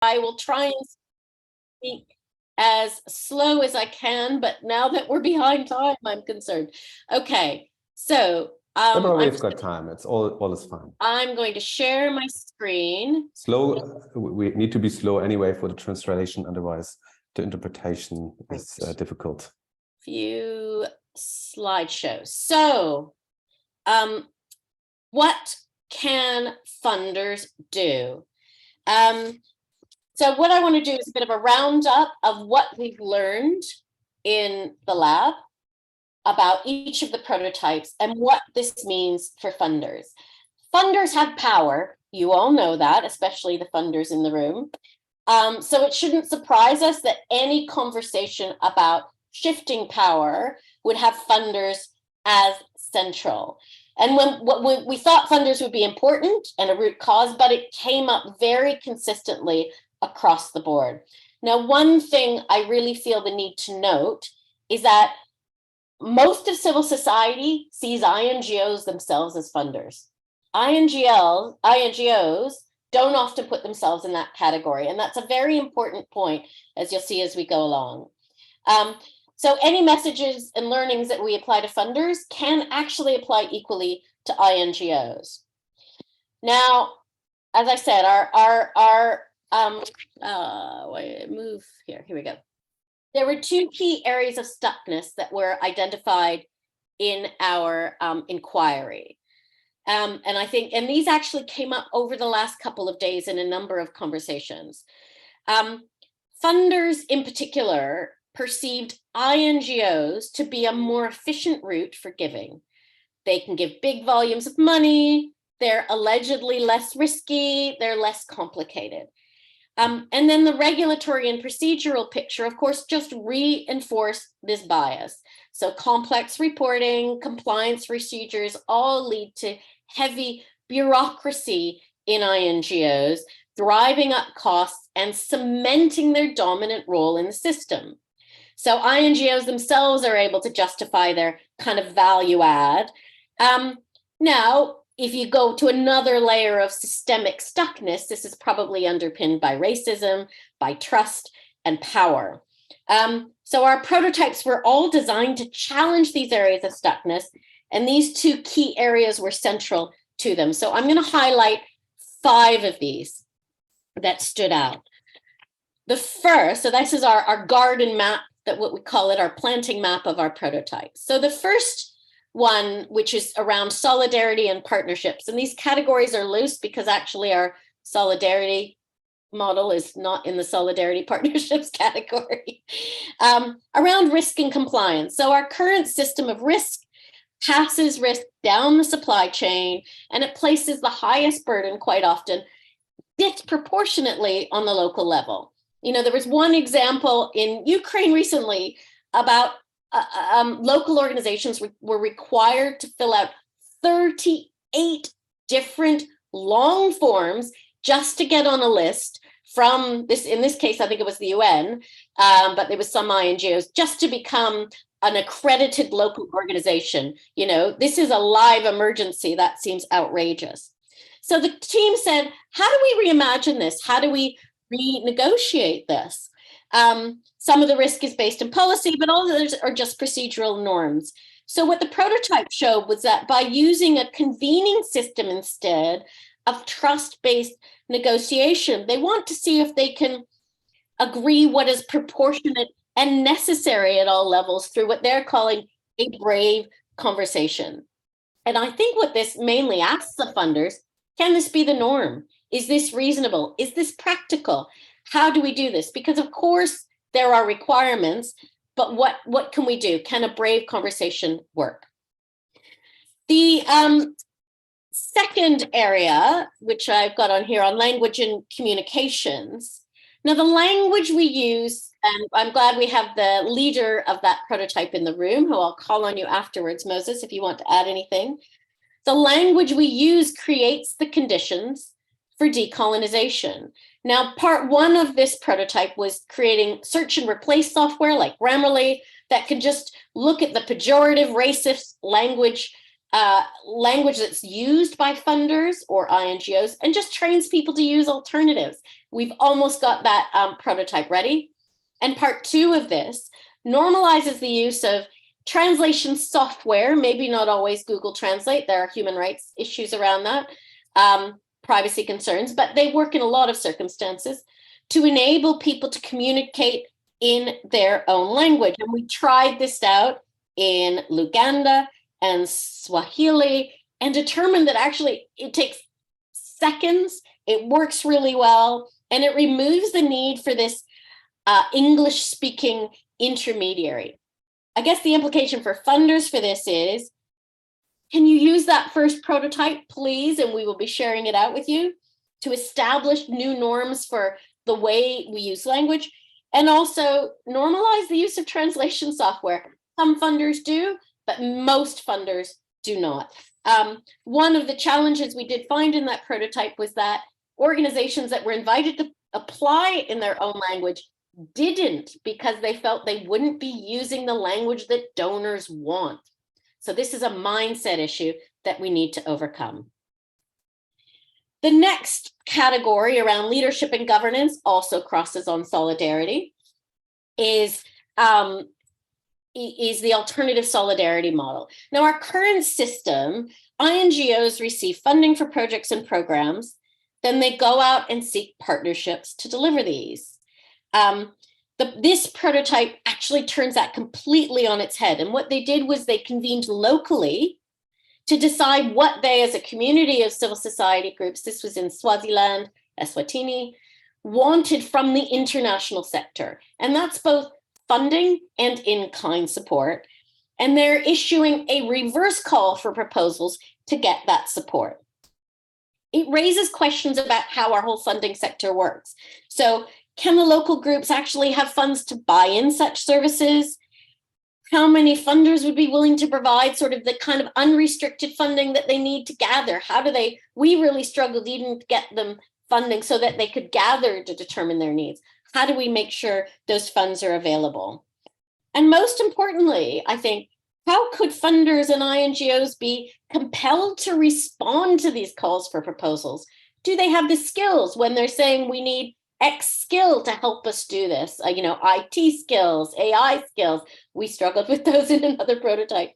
I will try and speak as slow as I can, but now that we're behind time, I'm concerned. Okay, so we've got time. It's all is fine. I'm going to share my screen. Slow. We need to be slow anyway for the translation, otherwise the interpretation is difficult. Few slideshows. So, what can funders do? So what I want to do is a bit of a roundup of what we've learned in the lab about each of the prototypes and what this means for funders. Funders have power. You all know that, especially the funders in the room. So it shouldn't surprise us that any conversation about shifting power would have funders as central. And when we thought funders would be important and a root cause, but it came up very consistently across the board. Now, one thing I really feel the need to note is that most of civil society sees INGOs themselves as funders. INGOs don't often put themselves in that category, and that's a very important point, as you'll see as we go along. So any messages and learnings that we apply to funders can actually apply equally to INGOs. Now, as I said, move here. Here we go. There were two key areas of stuckness that were identified in our inquiry. And I think, and these actually came up over the last couple of days in a number of conversations. Funders in particular perceived INGOs to be a more efficient route for giving. They can give big volumes of money, they're allegedly less risky, they're less complicated. And then the regulatory and procedural picture, of course, just reinforced this bias. So complex reporting, compliance procedures all lead to heavy bureaucracy in INGOs, driving up costs and cementing their dominant role in the system. So INGOs themselves are able to justify their kind of value add. Now, if you go to another layer of systemic stuckness, this is probably underpinned by racism, by trust, and power. So our prototypes were all designed to challenge these areas of stuckness, and these two key areas were central to them. So I'm going to highlight 5 of these that stood out. The first, so this is our garden map, that what we call it, our planting map of our prototypes. So the first one, which is around solidarity and partnerships, and these categories are loose because actually our solidarity model is not in the solidarity partnerships category, around risk and compliance. So our current system of risk passes risk down the supply chain, and it places the highest burden quite often disproportionately on the local level. You know, there was one example in Ukraine recently about local organizations were required to fill out 38 different long forms just to get on a list from this, in this case, I think it was the UN, but there was some INGOs, just to become an accredited local organization. You know, this is a live emergency. That seems outrageous. So the team said, how do we reimagine this? How do we renegotiate this? Some of the risk is based in policy, but all others are just procedural norms. So what the prototype showed was that by using a convening system instead of trust-based negotiation, they want to see if they can agree what is proportionate and necessary at all levels through what they're calling a brave conversation. And I think what this mainly asks the funders, can this be the norm? Is this reasonable? Is this practical? How do we do this? Because of course there are requirements, but what can we do? Can a brave conversation work? The second area, which I've got on here, on language and communications. Now the language we use, and I'm glad we have the leader of that prototype in the room, who I'll call on you afterwards, Moses, if you want to add anything. The language we use creates the conditions for decolonization. Now, part 1 of this prototype was creating search and replace software like Grammarly that can just look at the pejorative racist language language that's used by funders or INGOs, and just trains people to use alternatives. We've almost got that prototype ready. And part 2 of this normalizes the use of translation software, maybe not always Google Translate. There are human rights issues around that, privacy concerns, but they work in a lot of circumstances to enable people to communicate in their own language. And we tried this out in Luganda and Swahili and determined that actually it takes seconds, it works really well, and it removes the need for this English-speaking intermediary. I guess the implication for funders for this is, can you use that first prototype, please? And we will be sharing it out with you to establish new norms for the way we use language, and also normalize the use of translation software. Some funders do, but most funders do not. One of the challenges we did find in that prototype was that organizations that were invited to apply in their own language didn't, because they felt they wouldn't be using the language that donors want. So this is a mindset issue that we need to overcome. The next category around leadership and governance also crosses on solidarity, is the alternative solidarity model. Now, our current system, INGOs receive funding for projects and programs, then they go out and seek partnerships to deliver these. This prototype actually turns that completely on its head. And what they did was they convened locally to decide what they, as a community of civil society groups, this was in Swaziland, Eswatini, wanted from the international sector. And that's both funding and in-kind support. And they're issuing a reverse call for proposals to get that support. It raises questions about how our whole funding sector works. So can the local groups actually have funds to buy in such services? How many funders would be willing to provide sort of the kind of unrestricted funding that they need to gather? How do they, we really struggled even to get them funding so that they could gather to determine their needs. How do we make sure those funds are available? And most importantly, I think, how could funders and INGOs be compelled to respond to these calls for proposals? Do they have the skills when they're saying we need X skill to help us do this? IT skills, AI skills. We struggled with those in another prototype.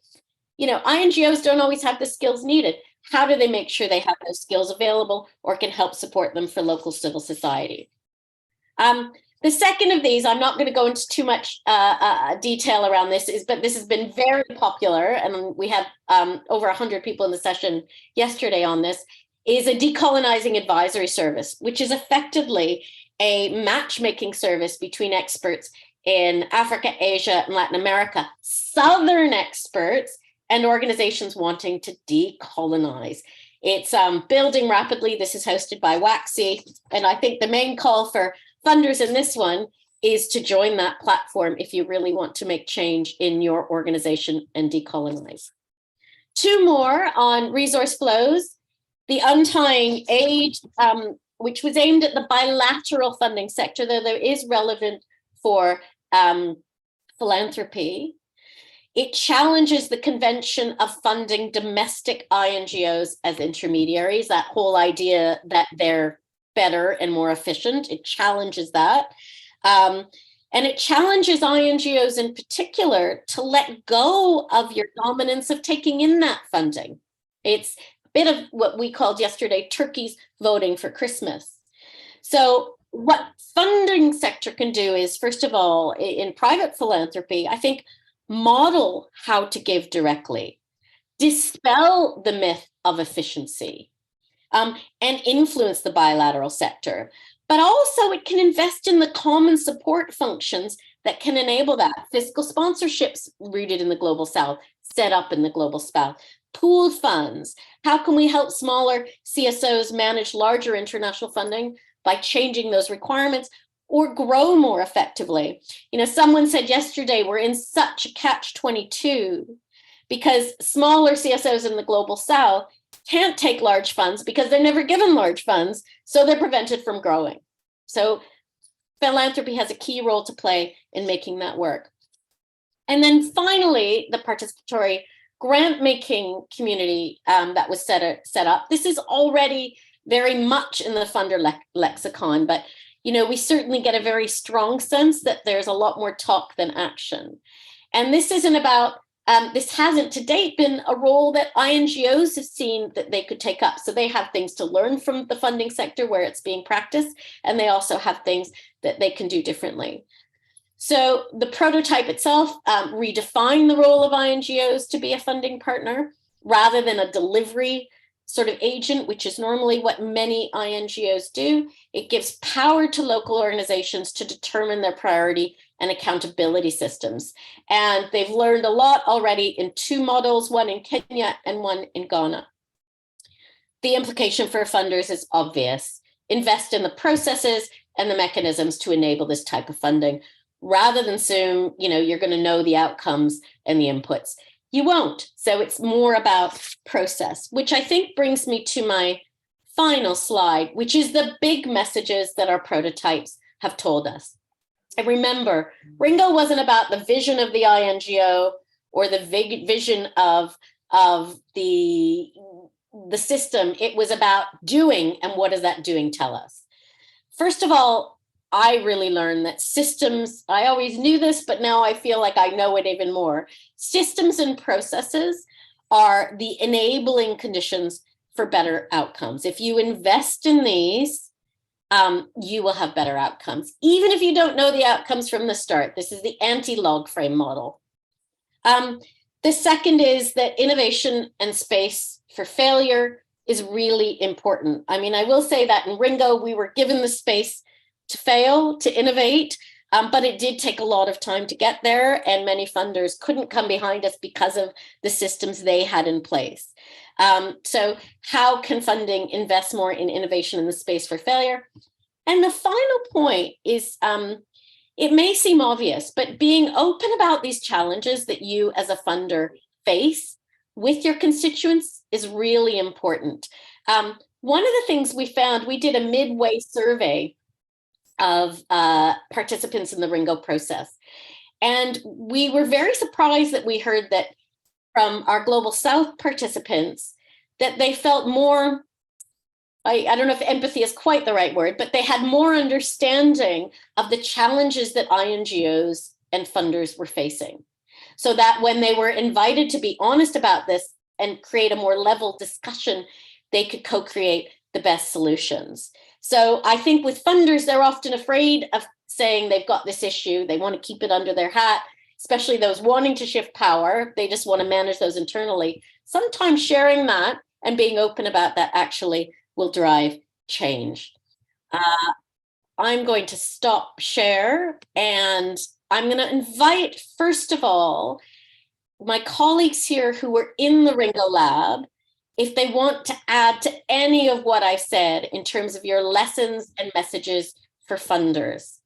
INGOs don't always have the skills needed. How do they make sure they have those skills available or can help support them for local civil society? The second of these, I'm not going to go into too much detail around this, but this has been very popular, and we have over 100 people in the session yesterday on this, is a decolonizing advisory service, which is effectively a matchmaking service between experts in Africa, Asia, and Latin America, Southern experts, and organizations wanting to decolonize. It's building rapidly. This is hosted by WAXI, and I think the main call for funders in this one is to join that platform if you really want to make change in your organization and decolonize. 2 more on resource flows. The Untying Aid, which was aimed at the bilateral funding sector, though there is relevant for philanthropy. It challenges the convention of funding domestic INGOs as intermediaries, that whole idea that they're better and more efficient. It challenges that. And it challenges INGOs in particular to let go of your dominance of taking in that funding. It's a bit of what we called yesterday, turkeys voting for Christmas. So what funding sector can do is, first of all, in private philanthropy, I think, model how to give directly, dispel the myth of efficiency, and influence the bilateral sector. But also it can invest in the common support functions that can enable that. Fiscal sponsorships rooted in the Global South, set up in the Global South, pooled funds. How can we help smaller CSOs manage larger international funding by changing those requirements or grow more effectively? Someone said yesterday, we're in such a catch-22 because smaller CSOs in the Global South can't take large funds because they're never given large funds, so they're prevented from growing. So philanthropy has a key role to play in making that work. And then finally, the participatory grant making community that was set up. This is already very much in the funder lexicon, but we certainly get a very strong sense that there's a lot more talk than action. And this isn't about, this hasn't to date been a role that INGOs have seen that they could take up. So they have things to learn from the funding sector where it's being practiced, and they also have things that they can do differently. So the prototype itself redefined the role of INGOs to be a funding partner rather than a delivery sort of agent, which is normally what many INGOs do. It gives power to local organizations to determine their priority and accountability systems. And they've learned a lot already in 2 models, one in Kenya and one in Ghana. The implication for funders is obvious. Invest in the processes and the mechanisms to enable this type of funding, rather than assume, you're going to know the outcomes and the inputs. You won't. So it's more about process, which I think brings me to my final slide, which is the big messages that our prototypes have told us. And remember, RINGO wasn't about the vision of the INGO or the vision of the system. It was about doing, and what does that doing tell us? First of all, I really learned that systems, I always knew this, but now I feel like I know it even more. Systems and processes are the enabling conditions for better outcomes. If you invest in these, you will have better outcomes, even if you don't know the outcomes from the start. This is the anti-log frame model. The second is that innovation and space for failure is really important. I mean, I will say that in RINGO, we were given the space to fail, to innovate, but it did take a lot of time to get there, and many funders couldn't come behind us because of the systems they had in place. So how can funding invest more in innovation in the space for failure? And the final point is, it may seem obvious, but being open about these challenges that you as a funder face with your constituents is really important. One of the things we found, we did a midway survey of participants in the RINGO process. And we were very surprised that we heard that from our Global South participants that they felt more, I don't know if empathy is quite the right word, but they had more understanding of the challenges that INGOs and funders were facing. So that when they were invited to be honest about this and create a more level discussion, they could co-create the best solutions. So I think with funders, they're often afraid of saying they've got this issue. They want to keep it under their hat, especially those wanting to shift power. They just want to manage those internally. Sometimes sharing that and being open about that actually will drive change. I'm going to stop share, and I'm going to invite, first of all, my colleagues here who were in the RINGO Lab, if they want to add to any of what I said in terms of your lessons and messages for funders.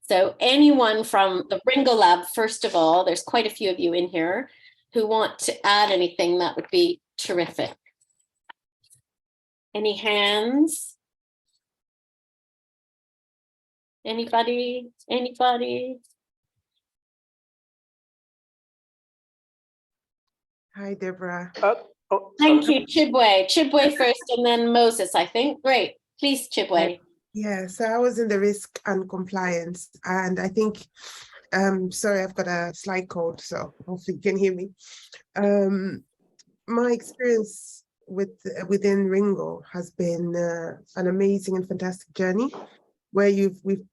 So anyone from the RINGO Lab, first of all, there's quite a few of you in here who want to add anything, that would be terrific. Any hands? Anybody? Anybody? Hi, Deborah. Thank you, Chibwe. Chibwe first and then Moses, I think. Great. Please, Chibwe. Yeah, so I was in the risk and compliance, and I think, sorry, I've got a slight cold, so hopefully you can hear me. My experience within RINGO has been an amazing and fantastic journey, where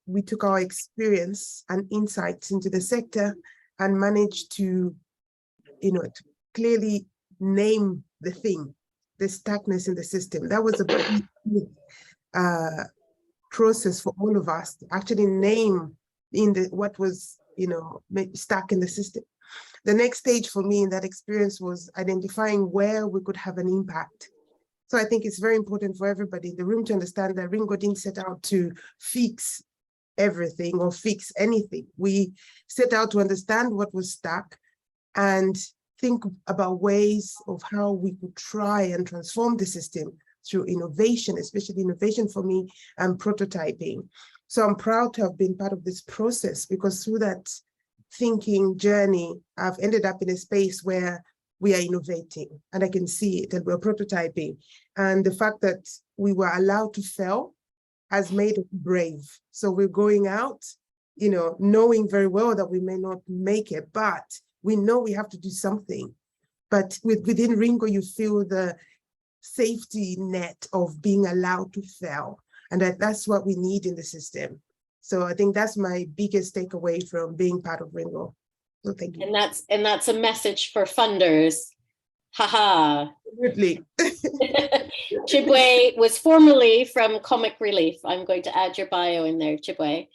we took our experience and insights into the sector and managed to, to clearly name the thing, the stuckness in the system. That was a big process for all of us to actually name what was, stuck in the system. The next stage for me in that experience was identifying where we could have an impact. So I think it's very important for everybody in the room to understand that RINGO didn't set out to fix everything or fix anything. We set out to understand what was stuck and think about ways of how we could try and transform the system through innovation, especially innovation for me and prototyping. So I'm proud to have been part of this process, because through that thinking journey, I've ended up in a space where we are innovating, and I can see it, and we're prototyping. And the fact that we were allowed to fail has made us brave. So we're going out, you know, knowing very well that we may not make it, but we know we have to do something. But within Ringo, you feel the safety net of being allowed to fail. And that's what we need in the system. So I think that's my biggest takeaway from being part of Ringo. So thank you. And that's a message for funders. Haha. Absolutely. Chibwe was formerly from Comic Relief. I'm going to add your bio in there, Chibwe.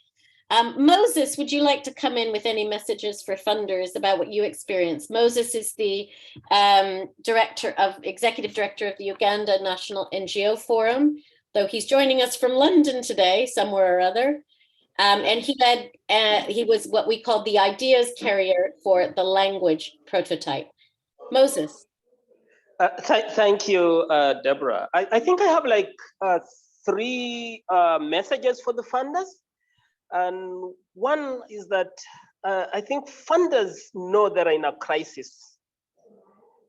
Moses, would you like to come in with any messages for funders about what you experienced? Moses is the executive director of the Uganda National NGO Forum, though he's joining us from London today, somewhere or other. And he was what we call the ideas carrier for the language prototype. Moses. Thank you, Deborah. I think I have like 3 messages for the funders. And one is that I think funders know they're in a crisis.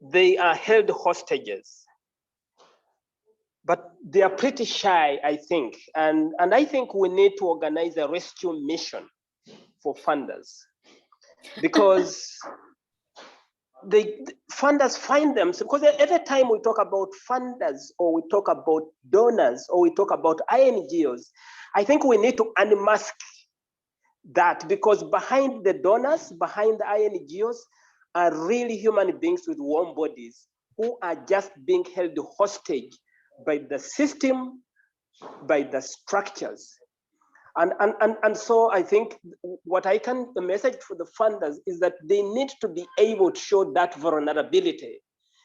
They are held hostages, but they are pretty shy, I think. And I think we need to organize a rescue mission for funders, because funders find them, because every time we talk about funders, or we talk about donors, or we talk about INGOs, I think we need to unmask that, because behind the donors, behind the INGOs, are really human beings with warm bodies who are just being held hostage by the system, by the structures. And so I think the message for the funders is that they need to be able to show that vulnerability,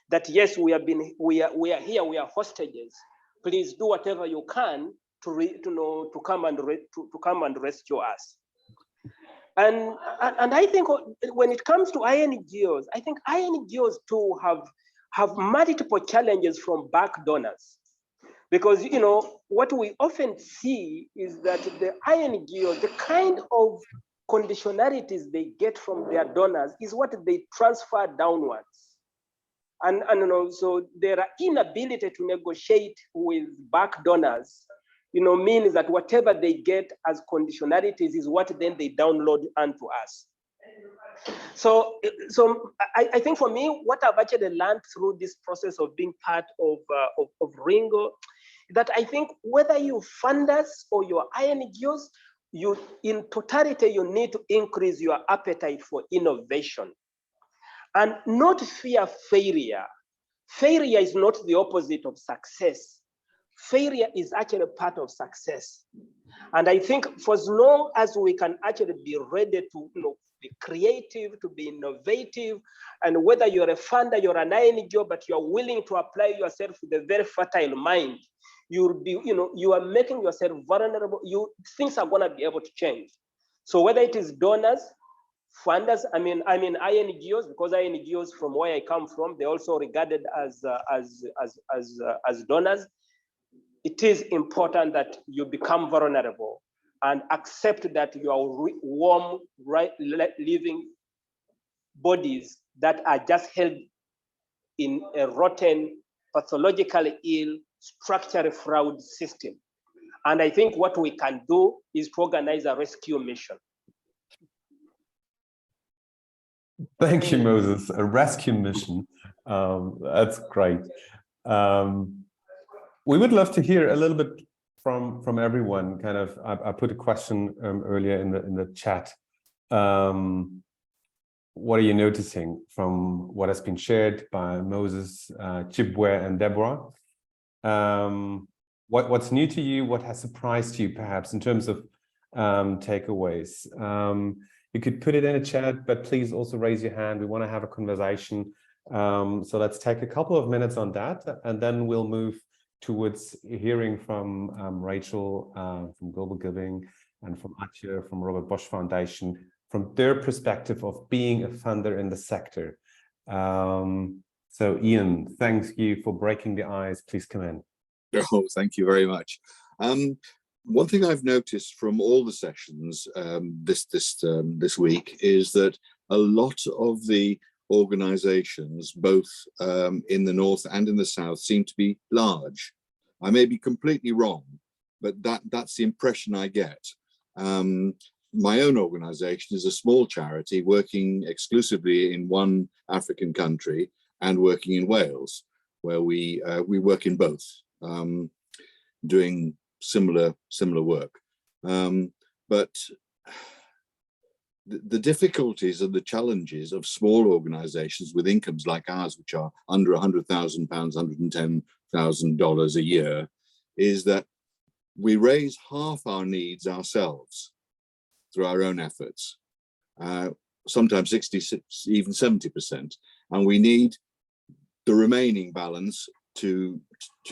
that yes, we are here, we are hostages. Please do whatever you can to come and rescue us. And I think when it comes to INGOs, I think INGOs too have multiple challenges from back donors. Because, you know, what we often see is that the INGOs, the kind of conditionalities they get from their donors is what they transfer downwards. And you know, so their inability to negotiate with back donors, you know, means that whatever they get as conditionalities is what then they download onto us. So I think for me, what I've actually learned through this process of being part of Ringo, that I think whether you funders or your INGOs, in totality, you need to increase your appetite for innovation and not fear failure. Failure is not the opposite of success. Failure is actually part of success. And I think for as long as we can actually be ready to, you know, be creative, to be innovative, and whether you're a funder, you're an INGO, but you're willing to apply yourself with a very fertile mind, you'll be, you know, you are making yourself vulnerable. Things are going to be able to change. So whether it is donors, funders, I mean INGOs, because INGOs from where I come from, they're also regarded as donors. It is important that you become vulnerable and accept that you are warm, living bodies that are just held in a rotten, pathologically ill, structurally fraud system. And I think what we can do is to organize a rescue mission. Thank you, Moses. A rescue mission. That's great. We would love to hear a little bit from everyone. Kind of, I put a question earlier in the chat. What are you noticing from what has been shared by Moses, Chibwe, and Deborah? What's new to you? What has surprised you, perhaps, in terms of takeaways? You could put it in a chat, but please also raise your hand. We want to have a conversation. So let's take a couple of minutes on that, and then we'll move towards hearing from Rachel from Global Giving and from Atje from Robert Bosch Foundation, from their perspective of being a funder in the sector. So Ian, thank you for breaking the ice. Please come in. Oh, thank you very much. One thing I've noticed from all the sessions this week is that a lot of the organizations, both in the north and in the south, seem to be large. I may be completely wrong, but that's the impression I get. My own organization is a small charity working exclusively in one African country and working in Wales, where we work in both, doing similar work. But the difficulties and the challenges of small organizations with incomes like ours, which are under £100,000, $110,000 a year, is that we raise half our needs ourselves through our own efforts, sometimes 60, even 70%, and we need the remaining balance to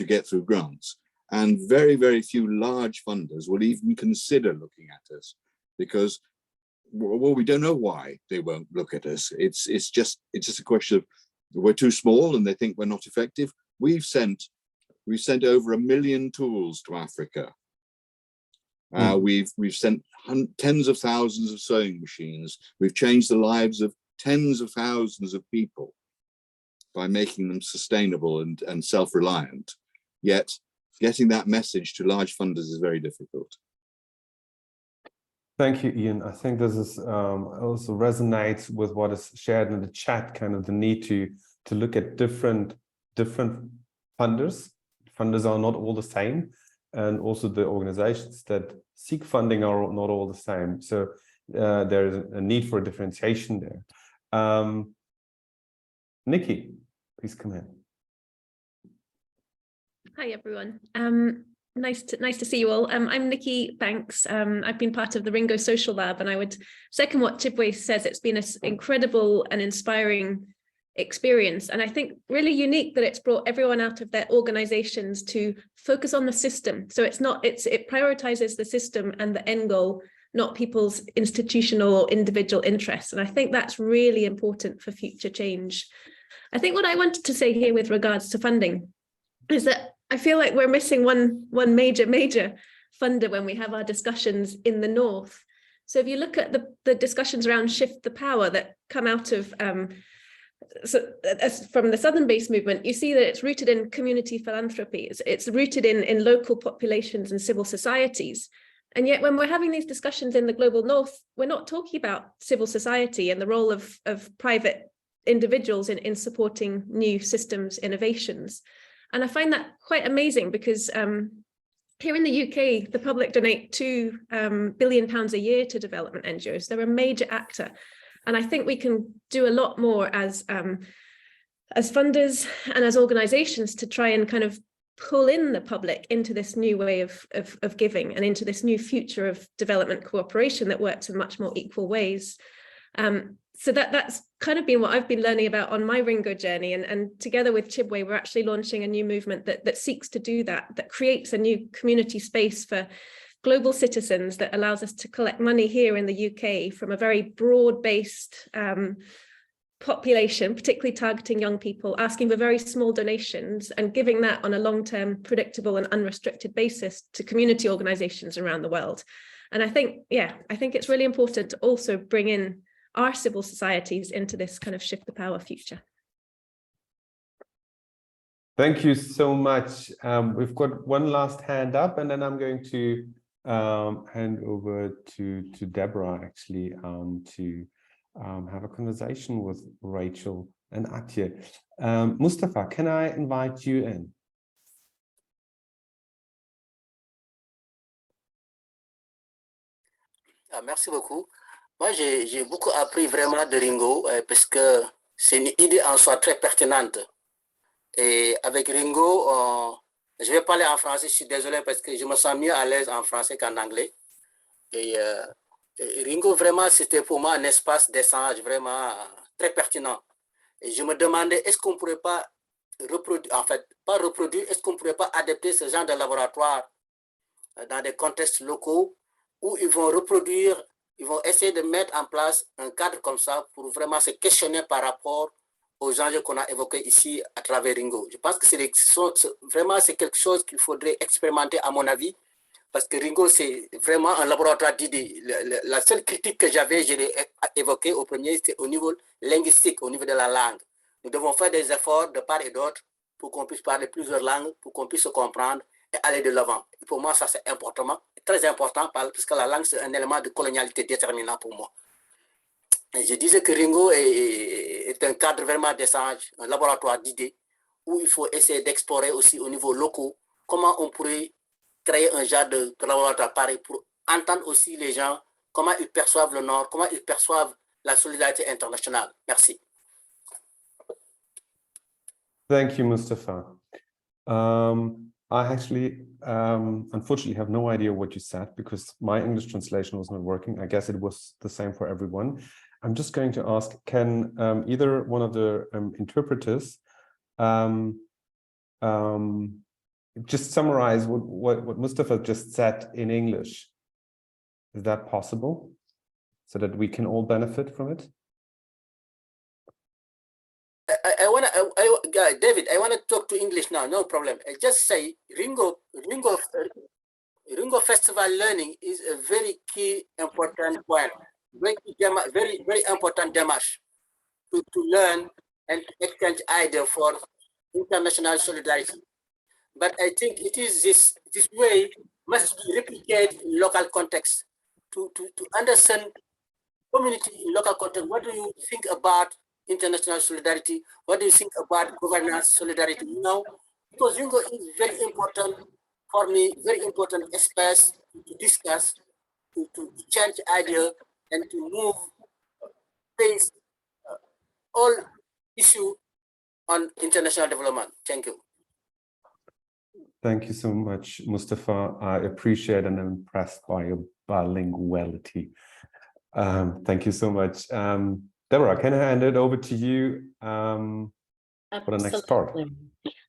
get through grants. And very, very few large funders will even consider looking at us because, well, we don't know why they won't look at us. It's just a question of we're too small and they think we're not effective. We've sent over 1 million tools to Africa. We've sent tens of thousands of sewing machines. We've changed the lives of tens of thousands of people by making them sustainable and self-reliant. Yet getting that message to large funders is very difficult. Thank you, Ian. I think this is also resonates with what is shared in the chat, kind of the need to look at different funders. Funders are not all the same, and also the organizations that seek funding are not all the same. So there is a need for differentiation there. Nikki, please come in. Hi, everyone. Nice to see you all. I'm Nikki Banks. I've been part of the RINGO Social Lab, and I would second what Chibwe says. It's been an incredible and inspiring experience, and I think really unique that it's brought everyone out of their organizations to focus on the system. So it prioritizes the system and the end goal, not people's institutional or individual interests. And I think that's really important for future change. I think what I wanted to say here with regards to funding is that I feel like we're missing one major funder when we have our discussions in the North. So if you look at the discussions around Shift the Power that come out of from the Southern-based movement, you see that it's rooted in community philanthropy. It's rooted in local populations and civil societies. And yet when we're having these discussions in the global North, we're not talking about civil society and the role of private individuals in supporting new systems innovations. And I find that quite amazing because here in the UK, the public donate £2 billion a year to development NGOs. They're a major actor. And I think we can do a lot more as funders and as organizations to try and kind of pull in the public into this new way of giving and into this new future of development cooperation that works in much more equal ways. So that's kind of been what I've been learning about on my Ringo journey. And together with Chibwe, we're actually launching a new movement that seeks to do that creates a new community space for global citizens that allows us to collect money here in the UK from a very broad-based population, particularly targeting young people, asking for very small donations and giving that on a long-term, predictable and unrestricted basis to community organizations around the world. And I think it's really important to also bring in our civil societies into this kind of Shift the Power future. Thank you so much. We've got one last hand up, and then I'm going to hand over to Deborah actually to have a conversation with Rachel and Atje. Mustafa, can I invite you in? Merci beaucoup. Moi, j'ai beaucoup appris vraiment de Ringo parce que c'est une idée en soi très pertinente. Et avec Ringo, je vais parler en français, je suis désolé parce que je me sens mieux à l'aise en français qu'en anglais. Et Ringo, vraiment, c'était pour moi un espace d'échange vraiment très pertinent. Et je me demandais, est-ce qu'on ne pourrait pas reproduire, en fait, pas reproduire, est-ce qu'on ne pourrait pas adapter ce genre de laboratoire dans des contextes locaux où ils vont reproduire, ils vont essayer de mettre en place un cadre comme ça pour vraiment se questionner par rapport aux enjeux qu'on a évoqués ici à travers Ringo. Je pense que c'est quelque chose qu'il faudrait expérimenter, à mon avis, parce que Ringo, c'est vraiment un laboratoire d'idées. La seule critique que j'avais, je l'ai évoquée au premier, c'était au niveau linguistique, au niveau de la langue. Nous devons faire des efforts de part et d'autre pour qu'on puisse parler plusieurs langues, pour qu'on puisse se comprendre et aller de l'avant. Pour moi, ça c'est important, très important, parce que la langue, c'est un élément de colonialité déterminant pour moi. Et je disais que Ringo est un cadre vraiment d'échange, un laboratoire d'idées, où il faut essayer d'explorer aussi au niveau local comment on pourrait créer un genre de laboratoire pareil pour entendre aussi les gens, comment ils perçoivent le Nord, comment ils perçoivent la solidarité internationale. Merci. Thank you, Mustafa. I actually, unfortunately, have no idea what you said because my English translation was not working. I guess it was the same for everyone. I'm just going to ask, can either one of the interpreters just summarize what Mustafa just said in English? Is that possible? So that we can all benefit from it? David, I want to talk to English now, no problem. I just say Ringo Festival learning is a very key, important point. Very important démarche to learn and to exchange ideas for international solidarity. But I think it is this way must be replicated in local context to understand community in local context. What do you think about international solidarity? What do you think about governance solidarity? You know, because Ringo is very important for me, very important space to discuss, to change ideas and to move face all issue on international development. Thank you. Thank you so much, Mustafa. I appreciate and I'm impressed by your bilinguality. Thank you so much. Deborah, can I hand it over to you for the next part?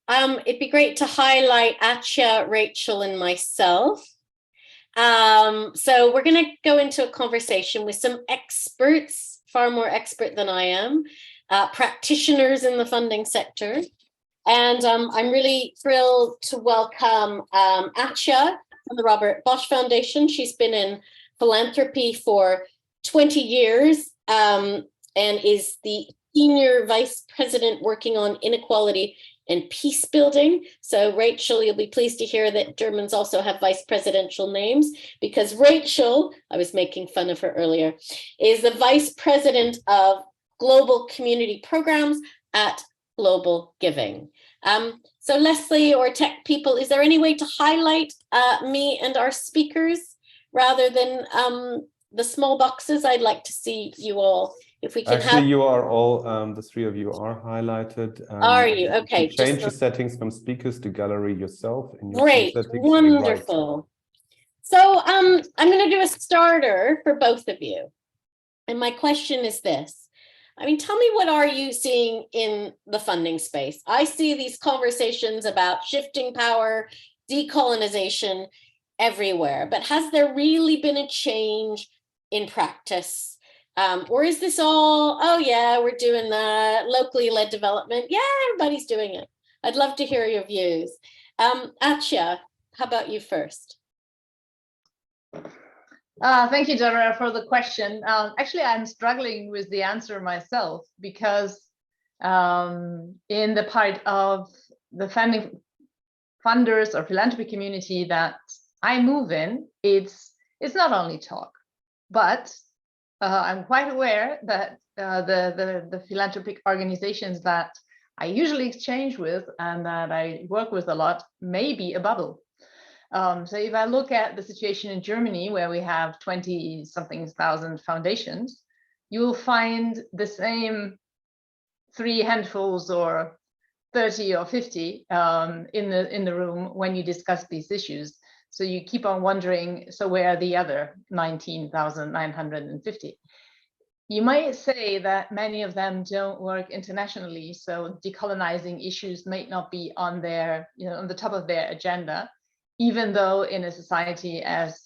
It'd be great to highlight Atya, Rachel, and myself. So we're going to go into a conversation with some experts, far more expert than I am, practitioners in the funding sector. And I'm really thrilled to welcome Atya from the Robert Bosch Foundation. She's been in philanthropy for 20 years and is the Senior Vice President working on inequality and peace building. So Rachel, you'll be pleased to hear that Germans also have vice presidential names, because Rachel, I was making fun of her earlier, is the Vice President of Global Community Programs at Global Giving. So Leslie or tech people, is there any way to highlight me and our speakers rather than the small boxes? I'd like to see you all. If we can actually, you are all, the three of you are highlighted. Are you? Okay. You change the settings from speakers to gallery yourself. In your great, wonderful. Right. So I'm going to do a starter for both of you. And my question is this. I mean, tell me, what are you seeing in the funding space? I see these conversations about shifting power, decolonization everywhere, but has there really been a change in practice? Or is this all, oh yeah, we're doing that, locally led development. Yeah, everybody's doing it. I'd love to hear your views. Atya, how about you first? Thank you, Deborah, for the question. Actually, I'm struggling with the answer myself, because in the part of the funders or philanthropy community that I move in, it's not only talk, but I'm quite aware that the philanthropic organizations that I usually exchange with and that I work with a lot may be a bubble. So if I look at the situation in Germany, where we have 20-something thousand foundations, you'll find the same 3 handfuls or 30 or 50 in the room when you discuss these issues. So you keep on wondering, so where are the other 19,950? You might say that many of them don't work internationally, so decolonizing issues may not be on their, on the top of their agenda, even though in a society as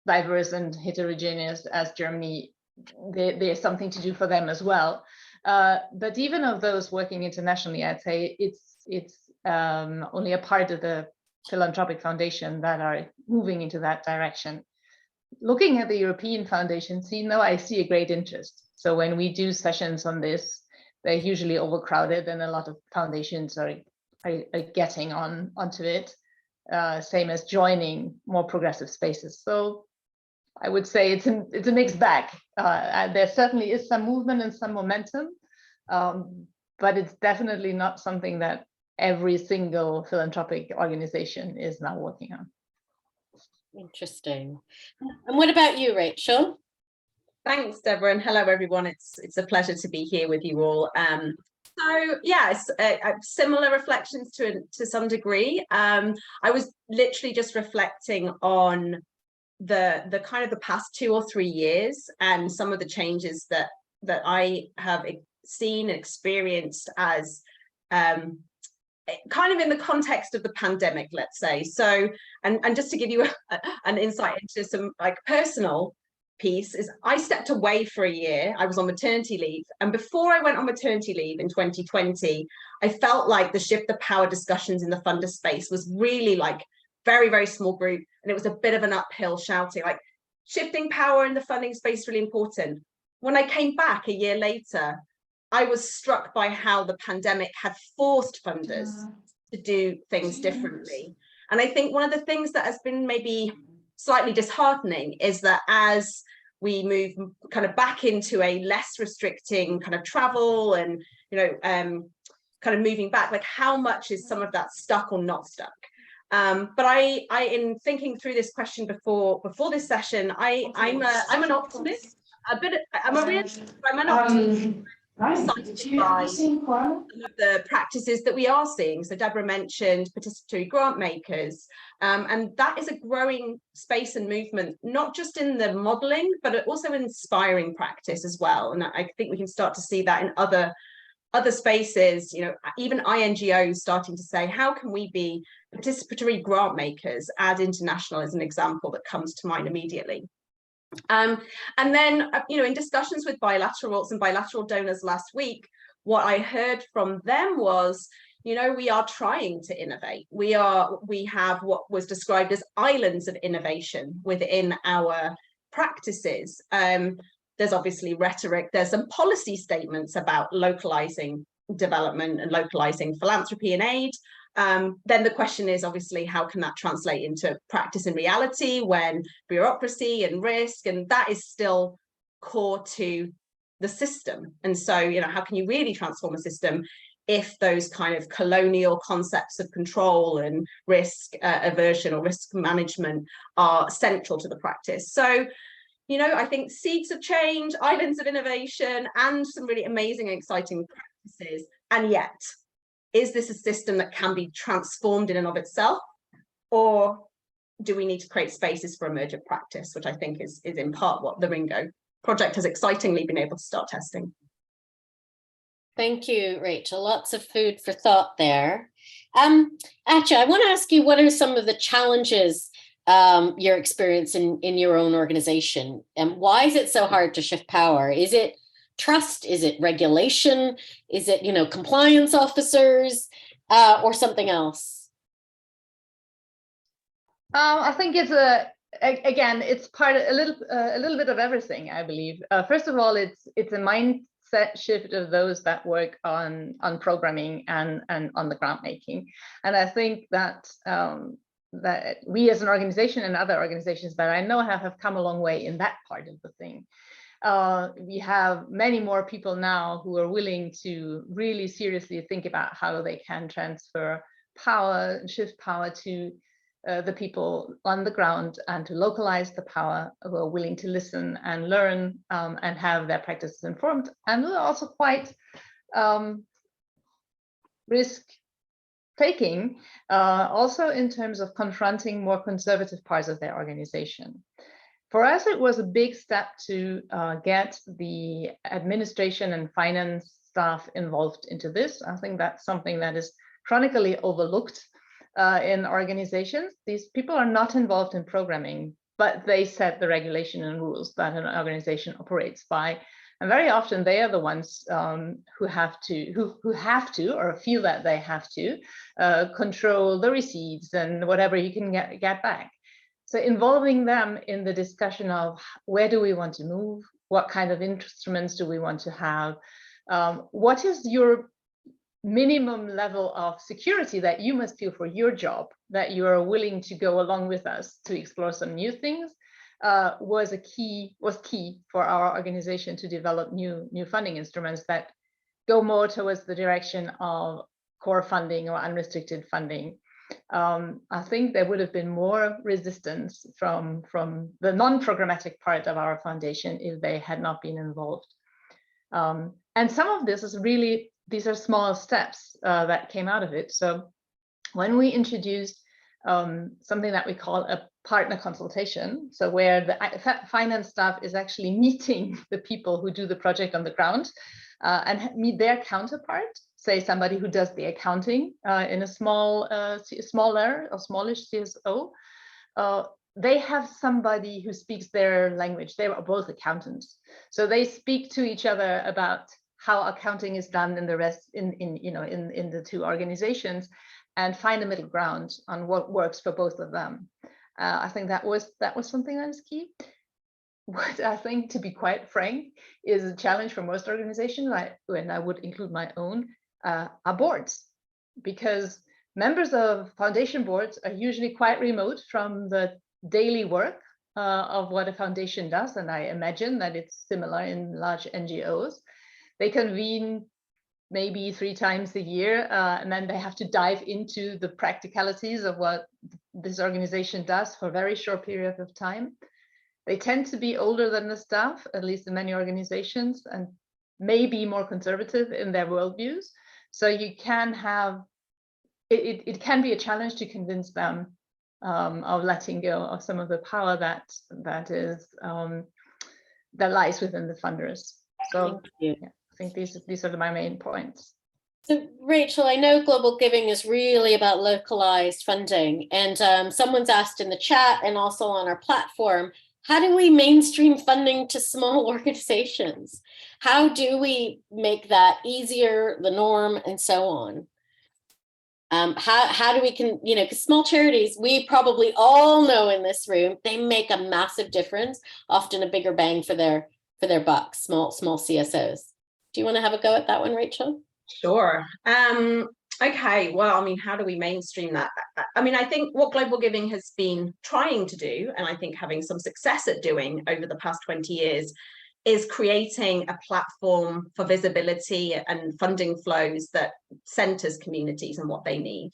diverse and heterogeneous as Germany, there's something to do for them as well. But even of those working internationally, I'd say it's only a part of the philanthropic foundations that are moving into that direction. Looking at the European foundations, I see a great interest. So when we do sessions on this, they're usually overcrowded, and a lot of foundations are getting onto it. Same as joining more progressive spaces. So I would say it's a mixed bag. There certainly is some movement and some momentum, but it's definitely not something that every single philanthropic organization is now working on. Interesting. And what about you, Rachel? Thanks, Deborah, and hello, everyone. It's a pleasure to be here with you all. So yes, similar reflections to some degree. I was literally just reflecting on the kind of the past 2 or 3 years and some of the changes that I have seen and experienced as kind of in the context of the pandemic, let's say. So, and just to give you an insight into some like personal piece, is I stepped away for a year. I was on maternity leave, and before I went on maternity leave in 2020, I felt like the shift of power discussions in the funder space was really like very, very small group, and it was a bit of an uphill shouting, like shifting power in the funding space really important. When I came back a year later, I was struck by how the pandemic had forced funders to do things differently. And I think one of the things that has been maybe slightly disheartening is that as we move kind of back into a less restricting kind of travel and, kind of moving back, like how much is some of that stuck or not stuck? But I in thinking through this question before this session, I'm an optimist. I'm a realist, but I'm an optimist. Excited by some of the practices that we are seeing. So Deborah mentioned participatory grant makers, and that is a growing space and movement, not just in the modeling, but also inspiring practice as well. And I think we can start to see that in other spaces, even INGOs starting to say, how can we be participatory grant makers? Ad International is an example that comes to mind immediately. And then, in discussions with bilaterals and bilateral donors last week, what I heard from them was, we are trying to innovate. We have what was described as islands of innovation within our practices. There's obviously rhetoric. There's some policy statements about localizing development and localizing philanthropy and aid. Then the question is obviously, how can that translate into practice and reality when bureaucracy and risk, and that is still core to the system. And so, how can you really transform a system if those kind of colonial concepts of control and risk aversion or risk management are central to the practice? So, I think seeds of change, islands of innovation, and some really amazing and exciting practices. And yet, is this a system that can be transformed in and of itself? Or do we need to create spaces for emergent practice, which I think is in part what the RINGO project has excitingly been able to start testing. Thank you, Rachel. Lots of food for thought there. Actually, I want to ask you, what are some of the challenges you're experiencing in your own organization? And why is it so hard to shift power? Is it trust? Is it regulation? Is it, compliance officers or something else? I think it's it's part of a little bit of everything, I believe. First of all, it's a mindset shift of those that work on programming and on the grant making. And I think that that we as an organization and other organizations that I know have come a long way in that part of the thing. We have many more people now who are willing to really seriously think about how they can transfer power, shift power to the people on the ground, and to localize the power, who are willing to listen and learn and have their practices informed, and who are also quite risk-taking, also in terms of confronting more conservative parts of their organization. For us, it was a big step to get the administration and finance staff involved into this. I think that's something that is chronically overlooked in organizations. These people are not involved in programming, but they set the regulation and rules that an organization operates by. And very often they are the ones who have to or feel that they have to control the receipts and whatever you can get back. So involving them in the discussion of where do we want to move, what kind of instruments do we want to have, what is your minimum level of security that you must feel for your job, that you are willing to go along with us to explore some new things, was key for our organization to develop new funding instruments that go more towards the direction of core funding or unrestricted funding. I think there would have been more resistance from the non-programmatic part of our foundation if they had not been involved. And some of this is really, these are small steps that came out of it. So when we introduced something that we call a partner consultation, so where the finance staff is actually meeting the people who do the project on the ground and meet their counterpart, say somebody who does the accounting in a smaller or smallish CSO, they have somebody who speaks their language. They are both accountants, so they speak to each other about how accounting is done in the rest in the two organizations, and find a middle ground on what works for both of them. I think that was something that is key. What I think, to be quite frank, is a challenge for most organizations, and I would include my own, are boards, because members of foundation boards are usually quite remote from the daily work of what a foundation does, and I imagine that it's similar in large NGOs. They convene maybe 3 times a year, and then they have to dive into the practicalities of what this organization does for a very short period of time. They tend to be older than the staff, at least in many organizations, and maybe more conservative in their worldviews. So you can have, it can be a challenge to convince them of letting go of some of the power that lies within the funders. So yeah, I think these are my main points. So Rachel, I know global giving is really about localized funding, and someone's asked in the chat and also on our platform, how do we mainstream funding to small organizations? How do we make that easier, the norm, and so on? How do we because small charities, we probably all know in this room, they make a massive difference, often a bigger bang for their buck, small CSOs. Do you want to have a go at that one, Rachel? Sure. Okay, well, I mean, how do we mainstream that? I mean, I think what global giving has been trying to do, and I think having some success at doing over the past 20 years, is creating a platform for visibility and funding flows that centers communities and what they need.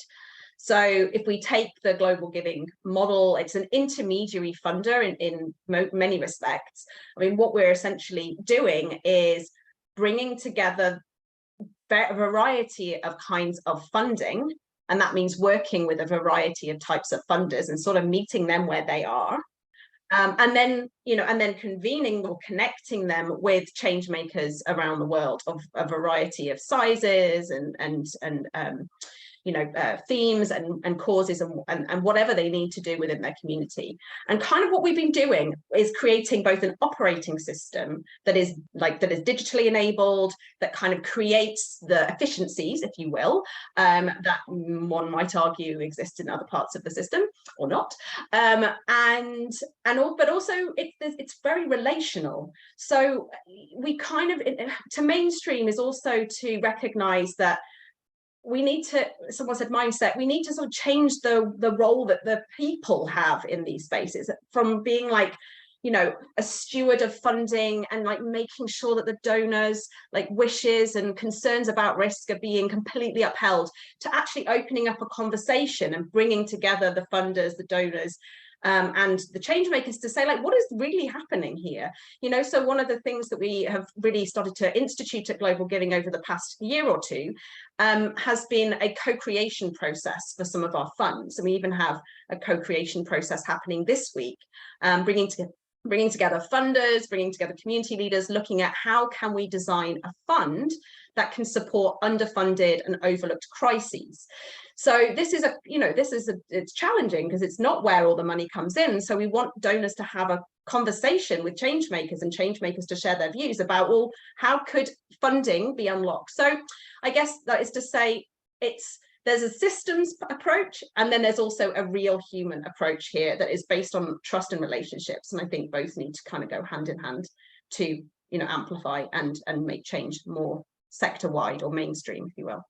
So if we take the global giving model, it's an intermediary funder in many respects. I mean, what we're essentially doing is bringing together a variety of kinds of funding, and that means working with a variety of types of funders and sort of meeting them where they are, and then convening or connecting them with change makers around the world of a variety of sizes and themes and causes and whatever they need to do within their community. And kind of what we've been doing is creating both an operating system that is digitally enabled, that kind of creates the efficiencies, if you will, that one might argue exist in other parts of the system or not, but also it's very relational. So we kind of, to mainstream is also to recognize that we need to, someone said mindset, we need to sort of change the role that the people have in these spaces, from being like, a steward of funding and like making sure that the donors' like wishes and concerns about risk are being completely upheld, to actually opening up a conversation and bringing together the funders, the donors, and the change makers to say, like, what is really happening here? So one of the things that we have really started to institute at Global Giving over the past year or two has been a co-creation process for some of our funds. And we even have a co-creation process happening this week, bringing together funders, bringing together community leaders, looking at how can we design a fund that can support underfunded and overlooked crises. So it's challenging because it's not where all the money comes in. So we want donors to have conversation with change makers and change makers to share their views about, well, how could funding be unlocked? So I guess that is to say, there's a systems approach, and then there's also a real human approach here that is based on trust and relationships. And I think both need to kind of go hand in hand to, you know, amplify and make change more sector-wide or mainstream, if you will.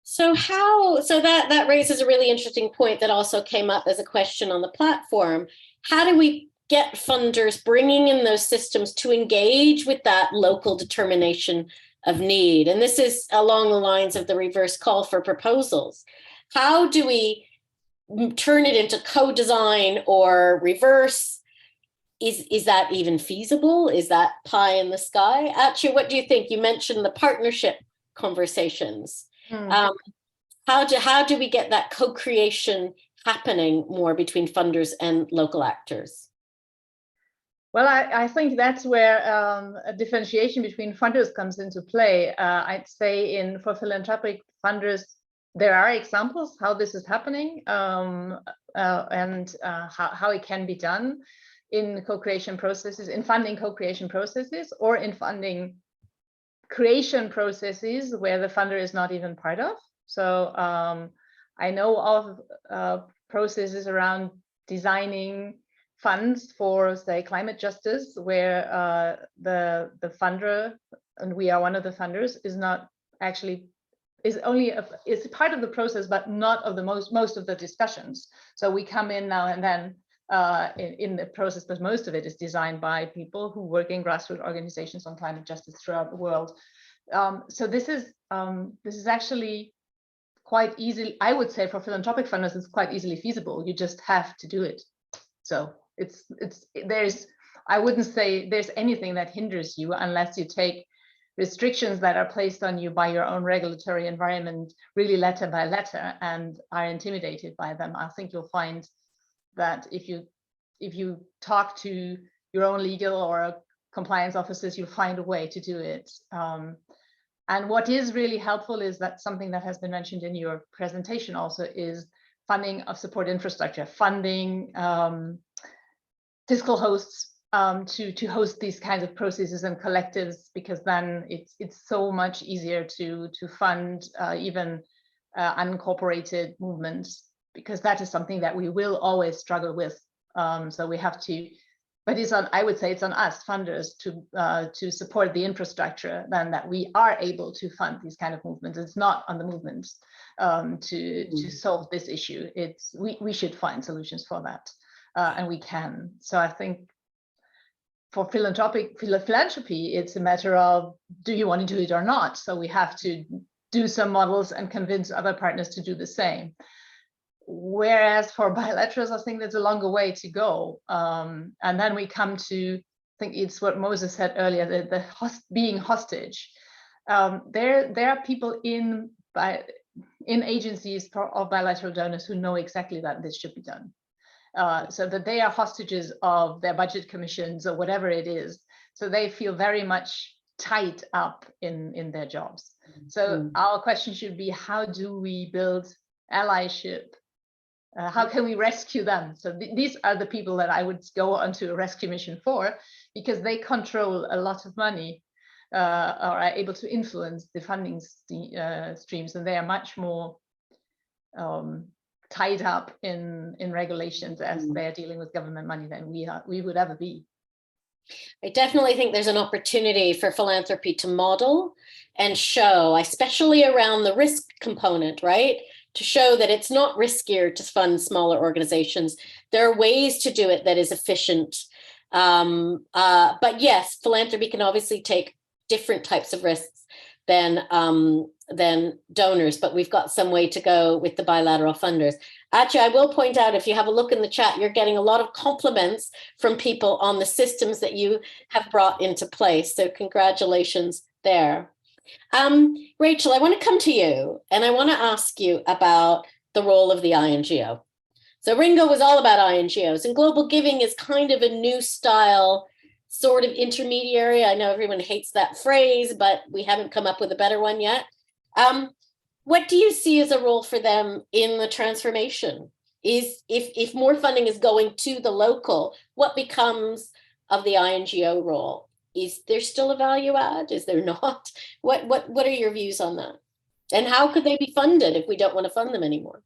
So that raises a really interesting point that also came up as a question on the platform. How do we get funders bringing in those systems to engage with that local determination of need? And this is along the lines of the reverse call for proposals. How do we turn it into co-design or reverse? Is that even feasible? Is that pie in the sky? Actually, what do you think? You mentioned the partnership conversations. How do we get that co-creation happening more between funders and local actors? Well, I think that's where a differentiation between funders comes into play. I'd say for philanthropic funders, there are examples how this is happening and how it can be done in co-creation processes, in funding co-creation processes, or in funding creation processes where the funder is not even part of. So I know of processes around designing funds for, say, climate justice, where the funder, and we are one of the funders, is part of the process, but not of the most of the discussions. So we come in now and then in the process, but most of it is designed by people who work in grassroots organizations on climate justice throughout the world. So this is actually quite easy. I would say for philanthropic funders, it's quite easily feasible. You just have to do it. So I wouldn't say there's anything that hinders you unless you take restrictions that are placed on you by your own regulatory environment really letter by letter and are intimidated by them. I think you'll find that if you talk to your own legal or compliance officers, you'll find a way to do it. And what is really helpful is that something that has been mentioned in your presentation also is funding of support infrastructure, funding fiscal hosts to host these kinds of processes and collectives, because then it's so much easier to fund even unincorporated movements, because that is something that we will always struggle with. So we have to, but I would say it's on us funders to support the infrastructure then that we are able to fund these kind of movements. It's not on the movements to solve this issue. We should find solutions for that, and we can. So I think for philanthropy, it's a matter of, do you want to do it or not? So we have to do some models and convince other partners to do the same. Whereas for bilaterals, I think there's a longer way to go. And then we come to, I think it's what Moses said earlier, being hostage. There are people in agencies of bilateral donors who know exactly that this should be done. So that they are hostages of their budget commissions or whatever it is. So they feel very much tied up in their jobs. So our question should be, how do we build allyship? How can we rescue them? So these are the people that I would go onto a rescue mission for, because they control a lot of money or are able to influence the funding streams, and they are much more tied up in regulations as they're dealing with government money than we would ever be. I definitely think there's an opportunity for philanthropy to model and show, especially around the risk component, right? To show that it's not riskier to fund smaller organizations. There are ways to do it that is efficient. But yes, philanthropy can obviously take different types of risks than donors, but we've got some way to go with the bilateral funders. Actually, I will point out, if you have a look in the chat, you're getting a lot of compliments from people on the systems that you have brought into place. So congratulations there. Rachel, I want to come to you and I want to ask you about the role of the INGO. So Ringo was all about INGOs, and global giving is kind of a new style sort of intermediary. I know everyone hates that phrase, but we haven't come up with a better one yet. What do you see as a role for them in the transformation? If more funding is going to the local, what becomes of the INGO role? Is there still a value add? Is there not? What are your views on that? And how could they be funded if we don't want to fund them anymore?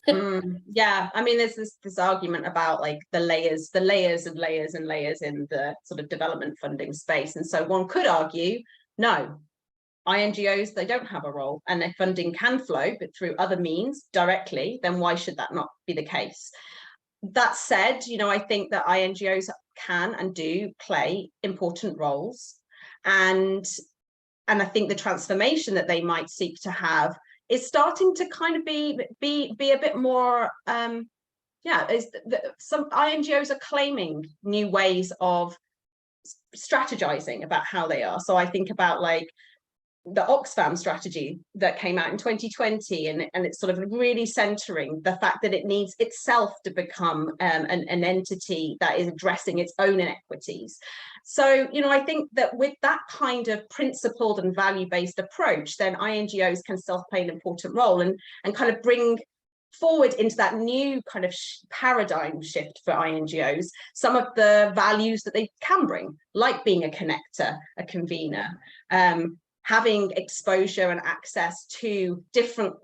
Yeah, I mean, there's this argument about like the layers and layers and layers in the sort of development funding space. And so one could argue, no, INGOs, they don't have a role, and if funding can flow but through other means directly, then why should that not be the case? That said, you know, I think that INGOs can and do play important roles, and I think the transformation that they might seek to have is starting to kind of be a bit more some INGOs are claiming new ways of strategizing about how they are. So I think about like the Oxfam strategy that came out in 2020, and it's sort of really centering the fact that it needs itself to become an entity that is addressing its own inequities. So, you know, I think that with that kind of principled and value-based approach, then INGOs can still play an important role and kind of bring forward into that new kind of paradigm shift for INGOs some of the values that they can bring, like being a connector, a convener, having exposure and access to different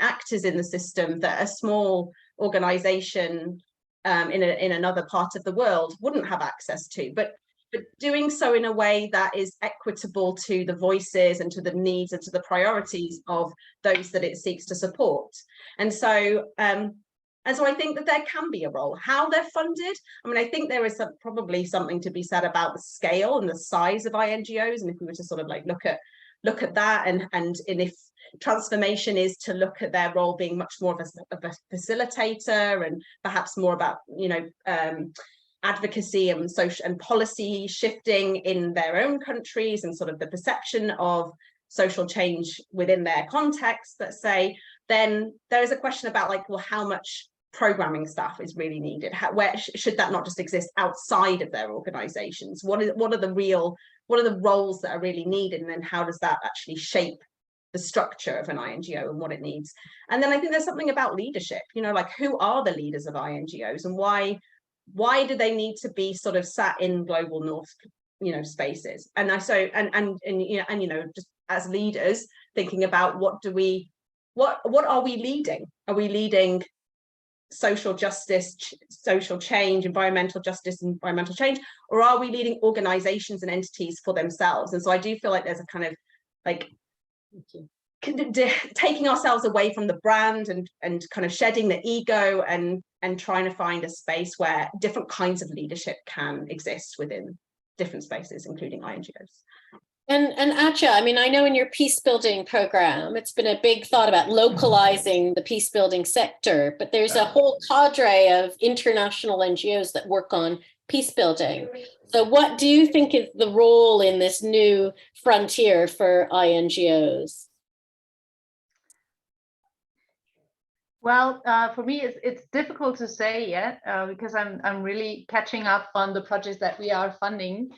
actors in the system that a small organization in another part of the world wouldn't have access to, but doing so in a way that is equitable to the voices and to the needs and to the priorities of those that it seeks to support. And so I think that there can be a role. How they're funded, I mean, I think there is probably something to be said about the scale and the size of INGOs. And if we were to sort of like look at that, and if transformation is to look at their role being much more of a facilitator, and perhaps more about, you know, advocacy and social and policy shifting in their own countries, and sort of the perception of social change within their context, let's say, then there is a question about like, well, how much programming staff is really needed? Where should that not just exist outside of their organizations? What are the roles that are really needed, and then how does that actually shape the structure of an INGO and what it needs? And then I think there's something about leadership, you know, like who are the leaders of INGOs, and why do they need to be sort of sat in global north, you know, spaces? And you know, just as leaders thinking about what are we leading? Are we leading social justice, social change, environmental justice, environmental change, or are we leading organizations and entities for themselves? And so I do feel like there's a kind of like taking ourselves away from the brand and kind of shedding the ego and trying to find a space where different kinds of leadership can exist within different spaces, including INGOs. And Atja, I mean, I know in your peace building program, it's been a big thought about localizing the peace building sector, but there's a whole cadre of international NGOs that work on peace building. So what do you think is the role in this new frontier for INGOs? Well, for me, it's difficult to say yet, because I'm really catching up on the projects that we are funding.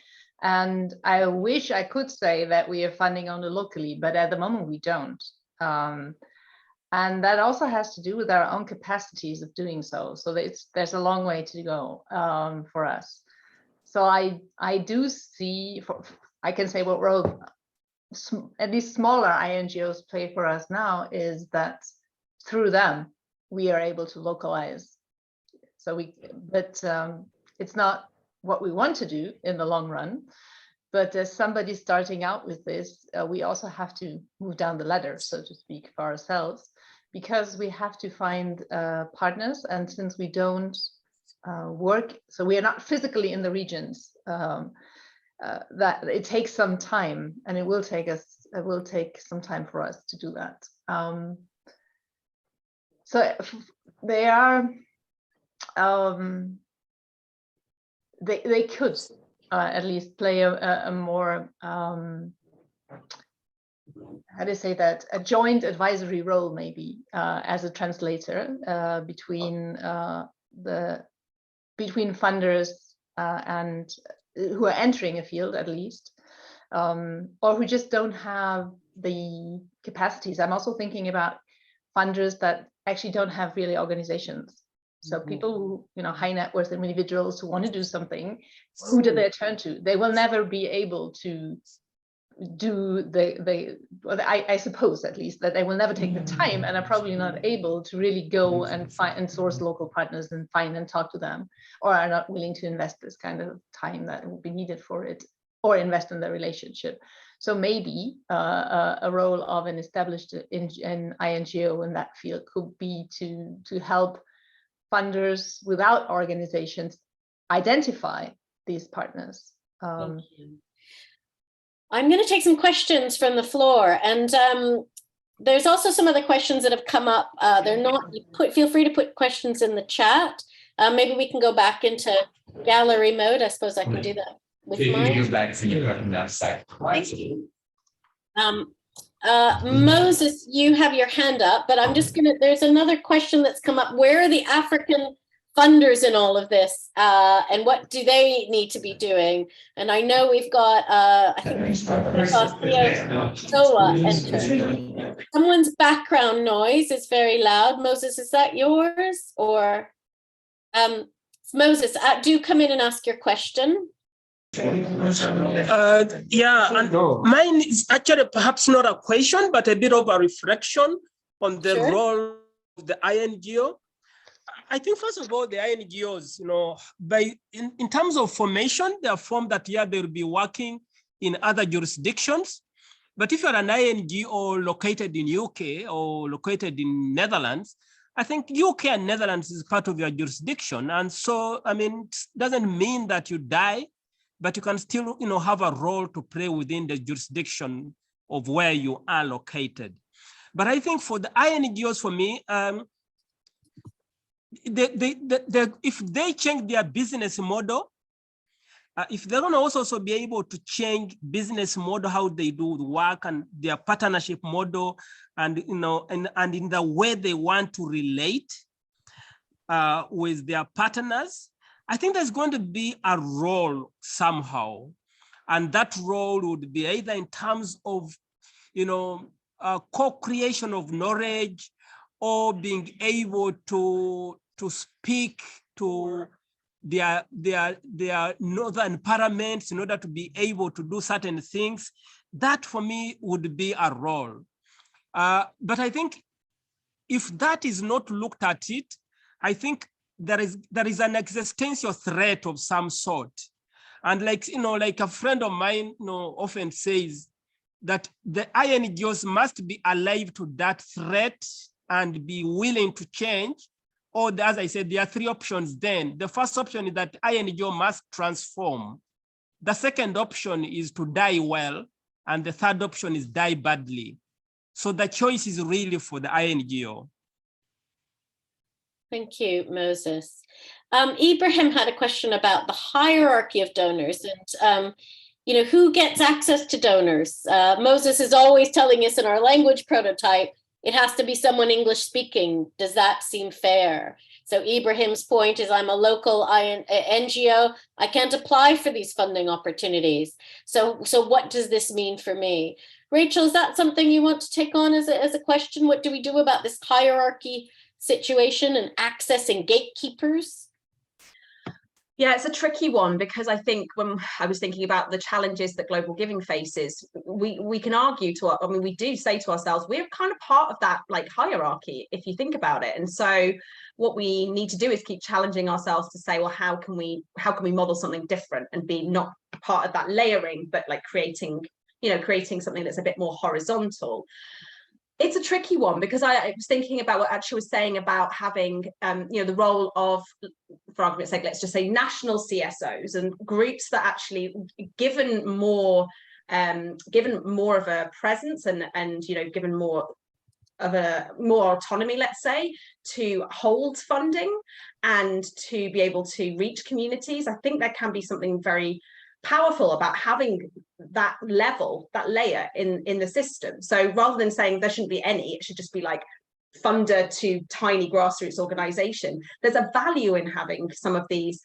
And I wish I could say that we are funding only locally, but at the moment we don't. And that also has to do with our own capacities of doing so. So there's a long way to go for us. So I do see, I can say what role at least smaller INGOs play for us now is that through them we are able to localize. So it's not what we want to do in the long run, but as somebody starting out with this, we also have to move down the ladder, so to speak, for ourselves, because we have to find partners. And since we don't work, so we are not physically in the regions, that it takes some time, and it will take some time for us to do that. So they are they could at least play a more how do you say that, a joint advisory role, maybe as a translator between funders and who are entering a field, at least, or who just don't have the capacities. I'm also thinking about funders that actually don't have really organizations. So people who, you know, high net worth individuals who want to do something, who do they turn to? They will never be able to do I suppose at least that they will never take the time and are probably not able to really go and find and source local partners and find and talk to them, or are not willing to invest this kind of time that will be needed for it, or invest in the relationship. So maybe a role of an established an INGO in that field could be to help funders without organizations identify these partners. Thank you. I'm going to take some questions from the floor, and there's also some other questions that have come up. They're not, feel free to put questions in the chat. Maybe we can go back into gallery mode. I suppose I can do that with mine. Moses, you have your hand up, but I'm just gonna, there's another question that's come up. Where are the African funders in all of this, and what do they need to be doing? And I know we've got, I think Sola entered. Someone's background noise is very loud. Moses, is that yours? Or Moses, do come in and ask your question. Yeah, and mine is actually perhaps not a question, but a bit of a reflection on the role of the INGO. I think, first of all, the INGOs, you know, in terms of formation, they are formed that they'll be working in other jurisdictions. But if you're an INGO located in UK or located in Netherlands, I think UK and Netherlands is part of your jurisdiction. And so, I mean, it doesn't mean that you die, but you can still, you know, have a role to play within the jurisdiction of where you are located. But I think for the INGOs, for me, if they change their business model, if they're going to also be able to change business model, how they do the work and their partnership model, and you know, and in the way they want to relate with their partners, I think there's going to be a role somehow, and that role would be either in terms of, you know, co-creation of knowledge, or being able to speak to their northern parliaments in order to be able to do certain things. That for me would be a role. But I think if that is not looked at it, I think there is an existential threat of some sort. And like, you know, like a friend of mine, you know, often says that the INGOs must be alive to that threat and be willing to change. Or as I said, there are three options then. The first option is that INGO must transform. The second option is to die well. And the third option is die badly. So the choice is really for the INGO. Thank you, Moses. Ibrahim had a question about the hierarchy of donors and, you know, who gets access to donors. Moses is always telling us in our language prototype, it has to be someone English speaking. Does that seem fair? So Ibrahim's point is, I'm a local NGO. I can't apply for these funding opportunities. So what does this mean for me? Rachel, is that something you want to take on as a question? What do we do about this hierarchy situation and accessing gatekeepers? Yeah, it's a tricky one, because I think when I was thinking about the challenges that global giving faces, we can argue I mean, we do say to ourselves, we're kind of part of that like hierarchy, if you think about it. And so what we need to do is keep challenging ourselves to say, well, how can we model something different and be not part of that layering, but like creating something that's a bit more horizontal. It's a tricky one, because I was thinking about what Akshay was saying about having, you know, the role of, for argument's sake, let's just say national CSOs and groups that actually given more of a presence and you know, given more autonomy, let's say, to hold funding and to be able to reach communities. I think there can be something very powerful about having that layer in the system. So rather than saying there shouldn't be any, it should just be like funder to tiny grassroots organization. There's a value in having some of these,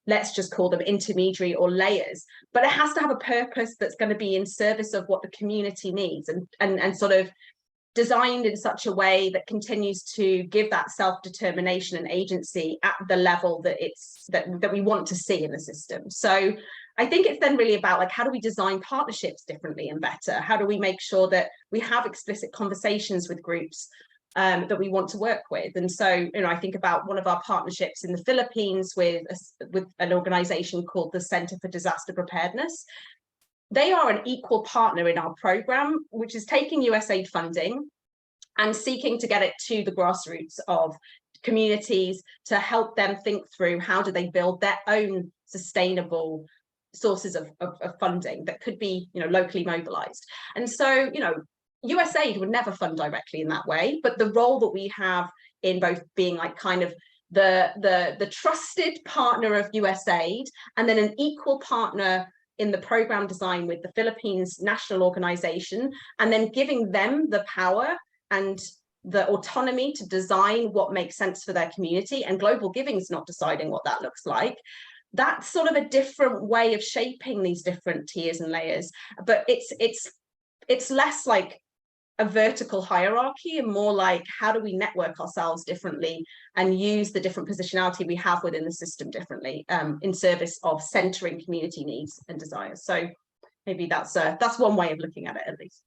let's just call them intermediary or layers, but it has to have a purpose that's going to be in service of what the community needs and sort of designed in such a way that continues to give that self-determination and agency at the level that that we want to see in the system. So I think it's then really about, like, how do we design partnerships differently and better? How do we make sure that we have explicit conversations with groups that we want to work with? And so, I think about one of our partnerships in the Philippines with an organization called the Center for Disaster Preparedness. They are an equal partner in our program, which is taking USAID funding and seeking to get it to the grassroots of communities to help them think through how do they build their own sustainable sources of funding that could be, locally mobilized. And so, USAID would never fund directly in that way, but the role that we have in both being like kind of the trusted partner of USAID and then an equal partner in the program design with the Philippines national organization, and then giving them the power and the autonomy to design what makes sense for their community, and global giving is not deciding what that looks like. That's sort of a different way of shaping these different tiers and layers, but it's less like a vertical hierarchy and more like, how do we network ourselves differently and use the different positionality we have within the system differently in service of centering community needs and desires. So maybe that's one way of looking at it, at least.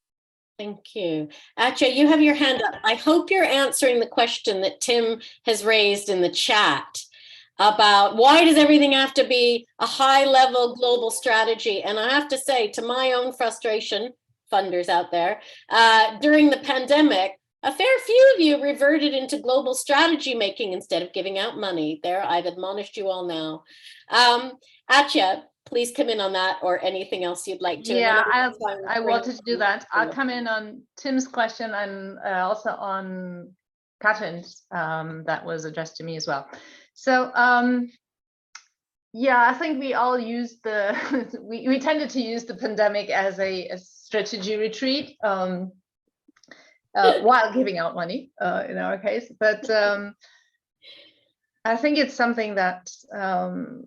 Thank you. Atya, you have your hand up. I hope you're answering the question that Tim has raised in the chat about why does everything have to be a high-level global strategy? And I have to say, to my own frustration, funders out there, during the pandemic, a fair few of you reverted into global strategy making instead of giving out money. There, I've admonished you all now. Atya, please come in on that or anything else you'd like to. Yeah, I wanted to do that. I'll come in on Tim's question and also on Catherine's that was addressed to me as well. So yeah, I think we all used we tended to use the pandemic as a strategy retreat while giving out money in our case. But I think it's something that I'm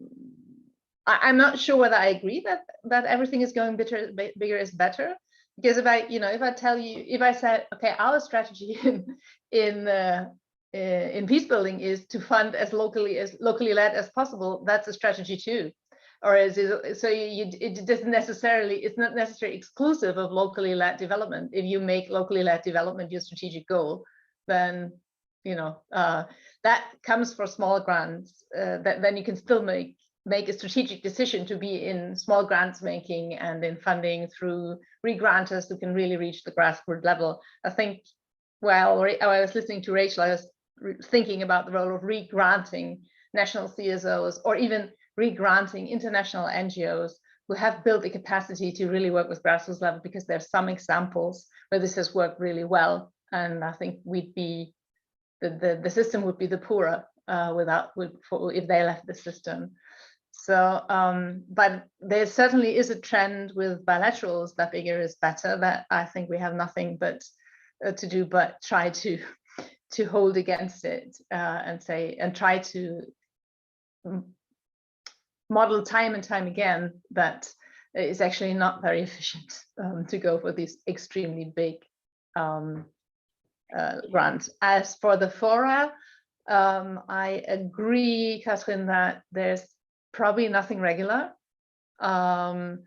not sure whether I agree that everything is going bigger is better. Because if I said, okay, our strategy in peace building is to fund as locally led as possible, that's a strategy too. Or is it, so it doesn't necessarily, it's not necessarily exclusive of locally led development. If you make locally led development your strategic goal, then that comes for small grants. Then you can still make a strategic decision to be in small grants making and in funding through re-granters who can really reach the grassroots level. I think, well, I was listening to Rachel, I was thinking about the role of re-granting national CSOs or even re-granting international NGOs who have built the capacity to really work with grassroots level, because there's some examples where this has worked really well. And I think the system would be the poorer if they left the system. So, but there certainly is a trend with bilaterals that bigger is better, that I think we have nothing but to do but try to hold against it and try to model time and time again that it's actually not very efficient to go for these extremely big grants. As for the fora, I agree, Catherine, that there's probably nothing regular. And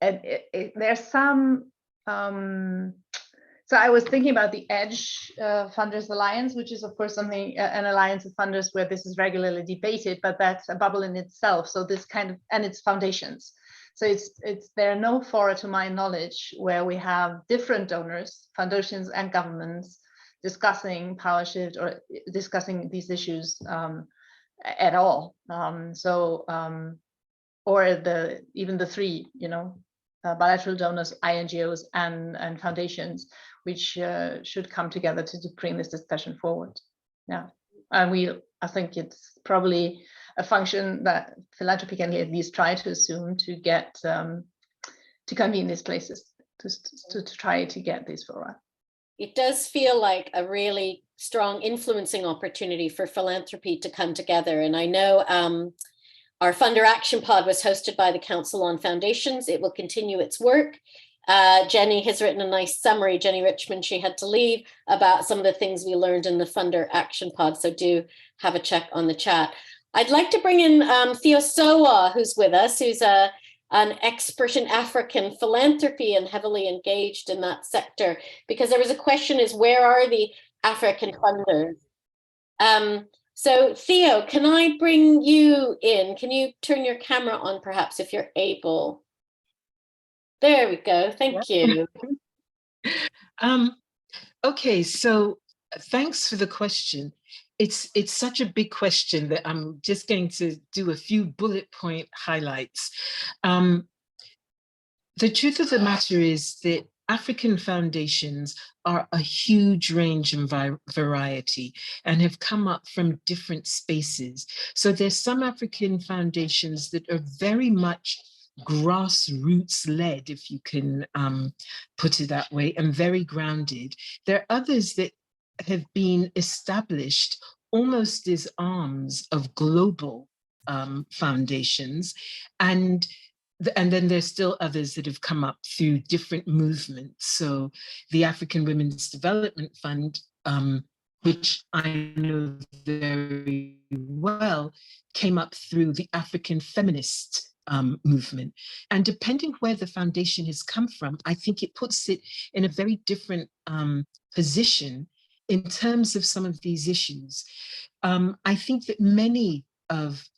there's some, so I was thinking about the EDGE Funders Alliance, which is of course something, an alliance of funders where this is regularly debated, but that's a bubble in itself. So this kind of, and it's foundations. So there are no fora to my knowledge where we have different donors, foundations and governments discussing power shift or discussing these issues at all. Or even the three, bilateral donors, INGOs and foundations, which should come together to bring this discussion forward. Yeah, and I think it's probably a function that philanthropy can at least try to assume to get to convene these places to try to get these fora. It does feel like a really strong influencing opportunity for philanthropy to come together. And I know our Funder Action Pod was hosted by the Council on Foundations. It will continue its work. Jenny has written a nice summary, Jenny Richmond, she had to leave, about some of the things we learned in the Funder Action Pod. So do have a check on the chat. I'd like to bring in Theo Sowa, who's with us, who's an expert in African philanthropy and heavily engaged in that sector, because there was a question is, where are the African funders? So Theo, can I bring you in? Can you turn your camera on perhaps if you're able? There we go. Thank you. Okay, so thanks for the question. It's such a big question that I'm just going to do a few bullet point highlights. The truth of the matter is that African foundations are a huge range and variety and have come up from different spaces. So there's some African foundations that are very much grassroots led, if you can put it that way, and very grounded. There are others that have been established almost as arms of global foundations, and then there's still others that have come up through different movements. So the African Women's Development Fund, which I know very well, came up through the African feminist movement. And depending where the foundation has come from, I think it puts it in a very different position in terms of some of these issues. I think that many of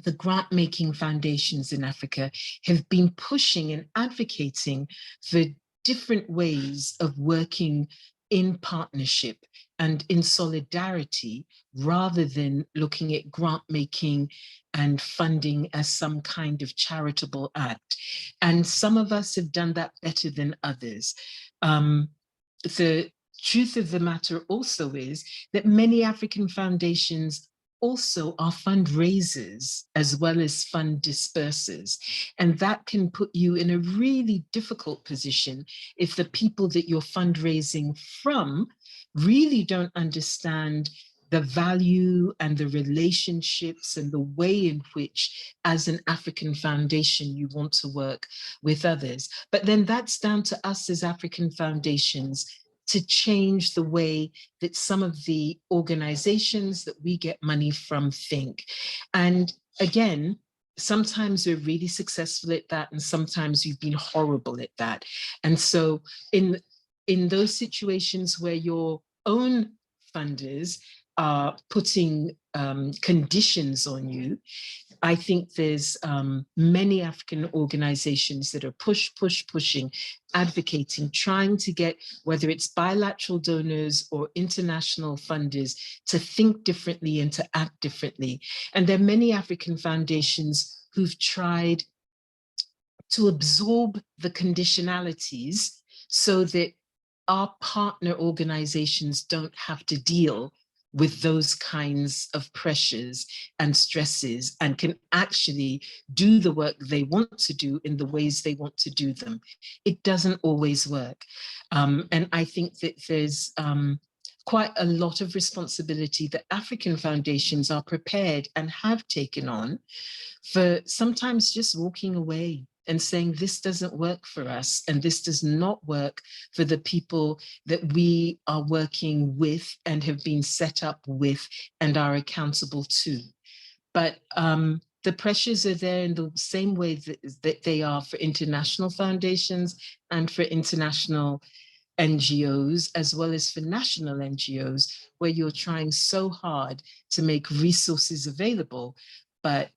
the grant-making foundations in Africa have been pushing and advocating for different ways of working in partnership and in solidarity, rather than looking at grant-making and funding as some kind of charitable act. And some of us have done that better than others. The truth of the matter also is that many African foundations also are fundraisers as well as fund dispersers. And that can put you in a really difficult position if the people that you're fundraising from really don't understand the value and the relationships and the way in which, as an African foundation, you want to work with others. But then that's down to us as African foundations to change the way that some of the organizations that we get money from think. And again, sometimes we're really successful at that, and sometimes we've been horrible at that. And so in those situations where your own funders are putting conditions on you, I think there's many African organizations that are pushing, advocating, trying to get, whether it's bilateral donors or international funders, to think differently and to act differently. And there are many African foundations who've tried to absorb the conditionalities so that our partner organizations don't have to deal with those kinds of pressures and stresses, and can actually do the work they want to do in the ways they want to do them. It doesn't always work. And I think that there's quite a lot of responsibility that African foundations are prepared and have taken on for sometimes just walking away and saying, this doesn't work for us, and this does not work for the people that we are working with and have been set up with and are accountable to. But the pressures are there in the same way that they are for international foundations and for international NGOs, as well as for national NGOs, where you're trying so hard to make resources available, but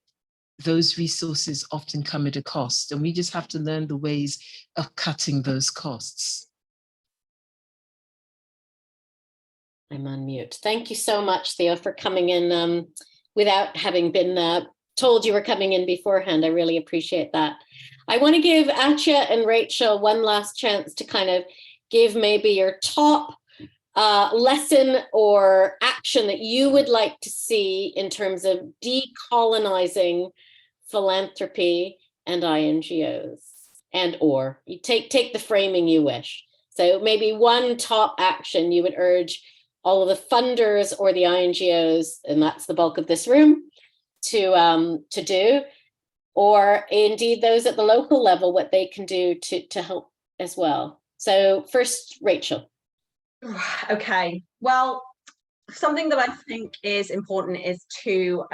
those resources often come at a cost, and we just have to learn the ways of cutting those costs. I'm on mute. Thank you so much, Theo, for coming in without having been told you were coming in beforehand. I really appreciate that. I want to give Atya and Rachel one last chance to kind of give maybe your top lesson or action that you would like to see in terms of decolonizing philanthropy and INGOs, and or you take the framing you wish. So maybe one top action you would urge all of the funders or the INGOs, and that's the bulk of this room, to do or indeed those at the local level, what they can do to help as well. So first, Rachel. Okay, well, something that I think is important is to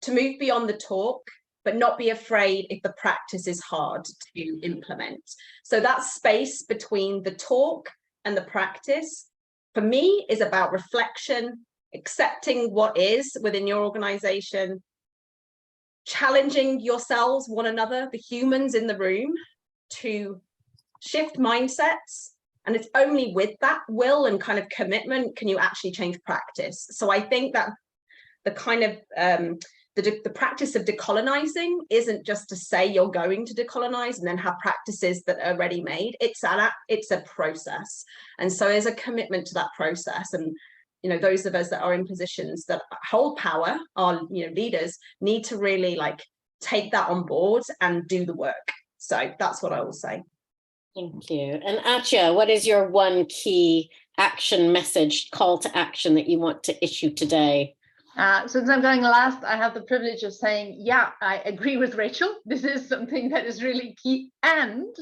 move beyond the talk, but not be afraid if the practice is hard to implement. So that space between the talk and the practice, for me, is about reflection, accepting what is within your organization, challenging yourselves, one another, the humans in the room, to shift mindsets. And it's only with that will and kind of commitment can you actually change practice. So I think that the kind of the practice of decolonizing isn't just to say you're going to decolonize and then have practices that are ready made. It's a process. And so there's a commitment to that process. And you know, those of us that are in positions that hold power, our leaders, need to really like take that on board and do the work. So that's what I will say. Thank you. And Atya, what is your one key action message, call to action that you want to issue today? Since I'm going last, I have the privilege of saying, yeah, I agree with Rachel. This is something that is really key. And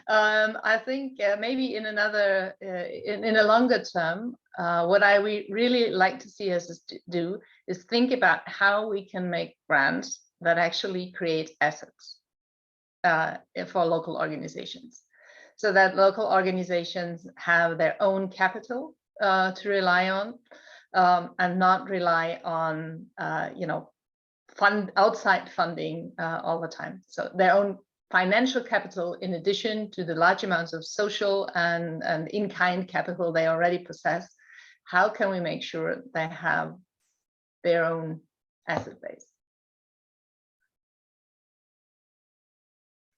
I think maybe in another, in a longer term, what I really like to see us do is think about how we can make brands that actually create assets for local organizations. So that local organizations have their own capital to rely on. And not rely on, outside funding all the time. So their own financial capital, in addition to the large amounts of social and in-kind capital they already possess. How can we make sure they have their own asset base?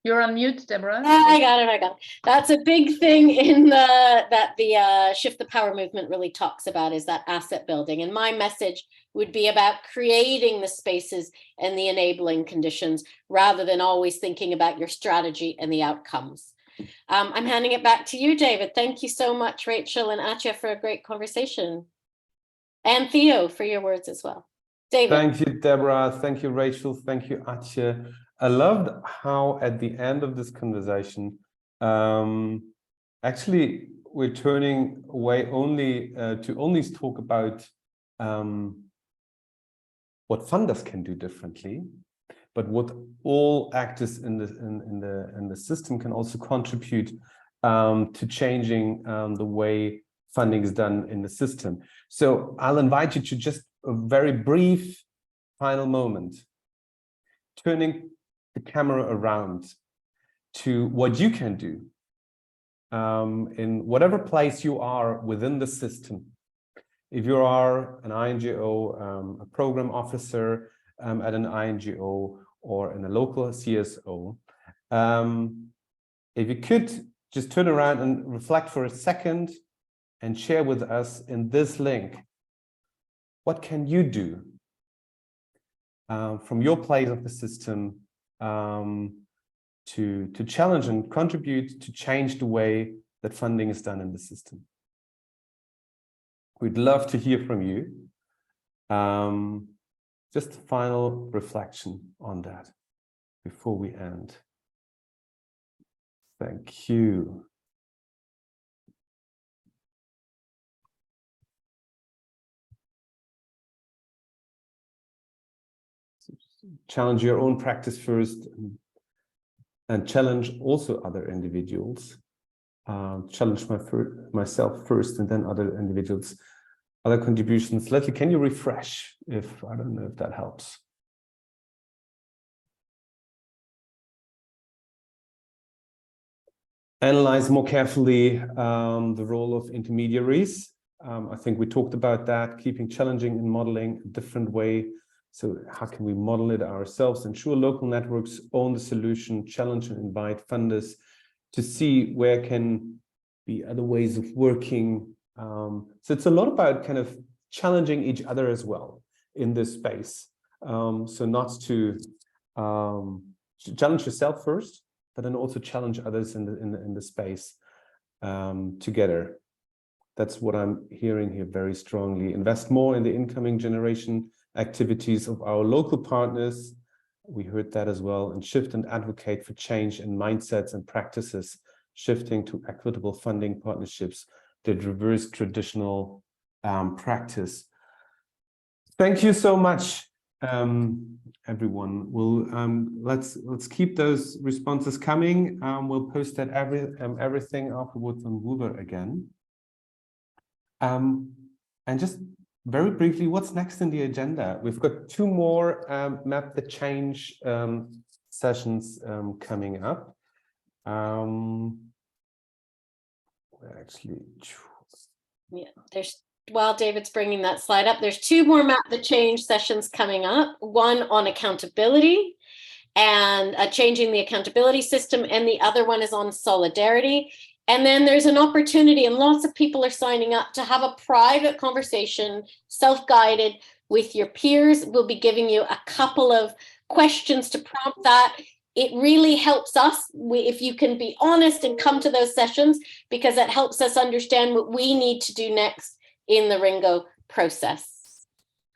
You're on mute, Deborah. I got it. That's a big thing in the Shift the Power movement really talks about, is that asset building. And my message would be about creating the spaces and the enabling conditions rather than always thinking about your strategy and the outcomes. I'm handing it back to you, David. Thank you so much, Rachel and Atya, for a great conversation. And Theo, for your words as well. David. Thank you, Deborah. Thank you, Rachel. Thank you, Atya. I loved how at the end of this conversation, actually, we're turning away to only talk about what funders can do differently, but what all actors in the system can also contribute to changing the way funding is done in the system. So I'll invite you to just a very brief final moment, turning the camera around to what you can do in whatever place you are within the system. If you are an INGO, a program officer at an INGO or in a local CSO, if you could just turn around and reflect for a second and share with us in this link, what can you do from your place of the system to challenge and contribute to change the way that funding is done in the system? We'd love to hear from you. Just a final reflection on that before we end. Thank you. Challenge your own practice first and challenge also other individuals. Challenge myself first and then other individuals, other contributions. Leslie, can you refresh I don't know if that helps. Analyze more carefully the role of intermediaries. I think we talked about that, keeping challenging and modeling a different way. So how can we model it ourselves? Ensure local networks own the solution, challenge and invite funders to see where can be other ways of working. So it's a lot about kind of challenging each other as well in this space. So not to challenge yourself first, but then also challenge others in the space together. That's what I'm hearing here very strongly. Invest more in the incoming generation activities of our local partners, We heard that as well. And shift and advocate for change in mindsets and practices, shifting to equitable funding partnerships that reverse traditional practice. Thank you so much, everyone. We'll let's keep those responses coming. We'll post that everything afterwards on Woover again. And just very briefly, what's next in the agenda? We've got 2 more Map the Change sessions coming up. Actually, yeah, there's, while David's bringing that slide up, there's 2 more Map the Change sessions coming up. One on accountability and changing the accountability system, and the other one is on solidarity. And then there's an opportunity, and lots of people are signing up, to have a private conversation, self-guided, with your peers. We'll be giving you a couple of questions to prompt that. It really helps us if you can be honest and come to those sessions, because it helps us understand what we need to do next in the Ringo process.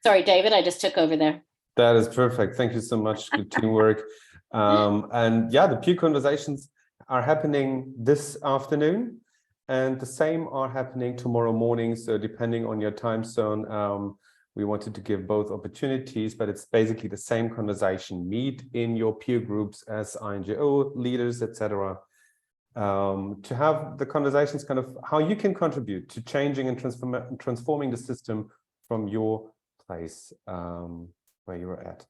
Sorry, David, I just took over there. that is perfect. Thank you so much. Good teamwork. And yeah, the peer conversations are happening this afternoon, and the same are happening tomorrow morning. So depending on your time zone, we wanted to give both opportunities, but it's basically the same conversation. Meet in your peer groups as INGO leaders, etc. To have the conversations kind of how you can contribute to changing and transforming the system from your place where you're at.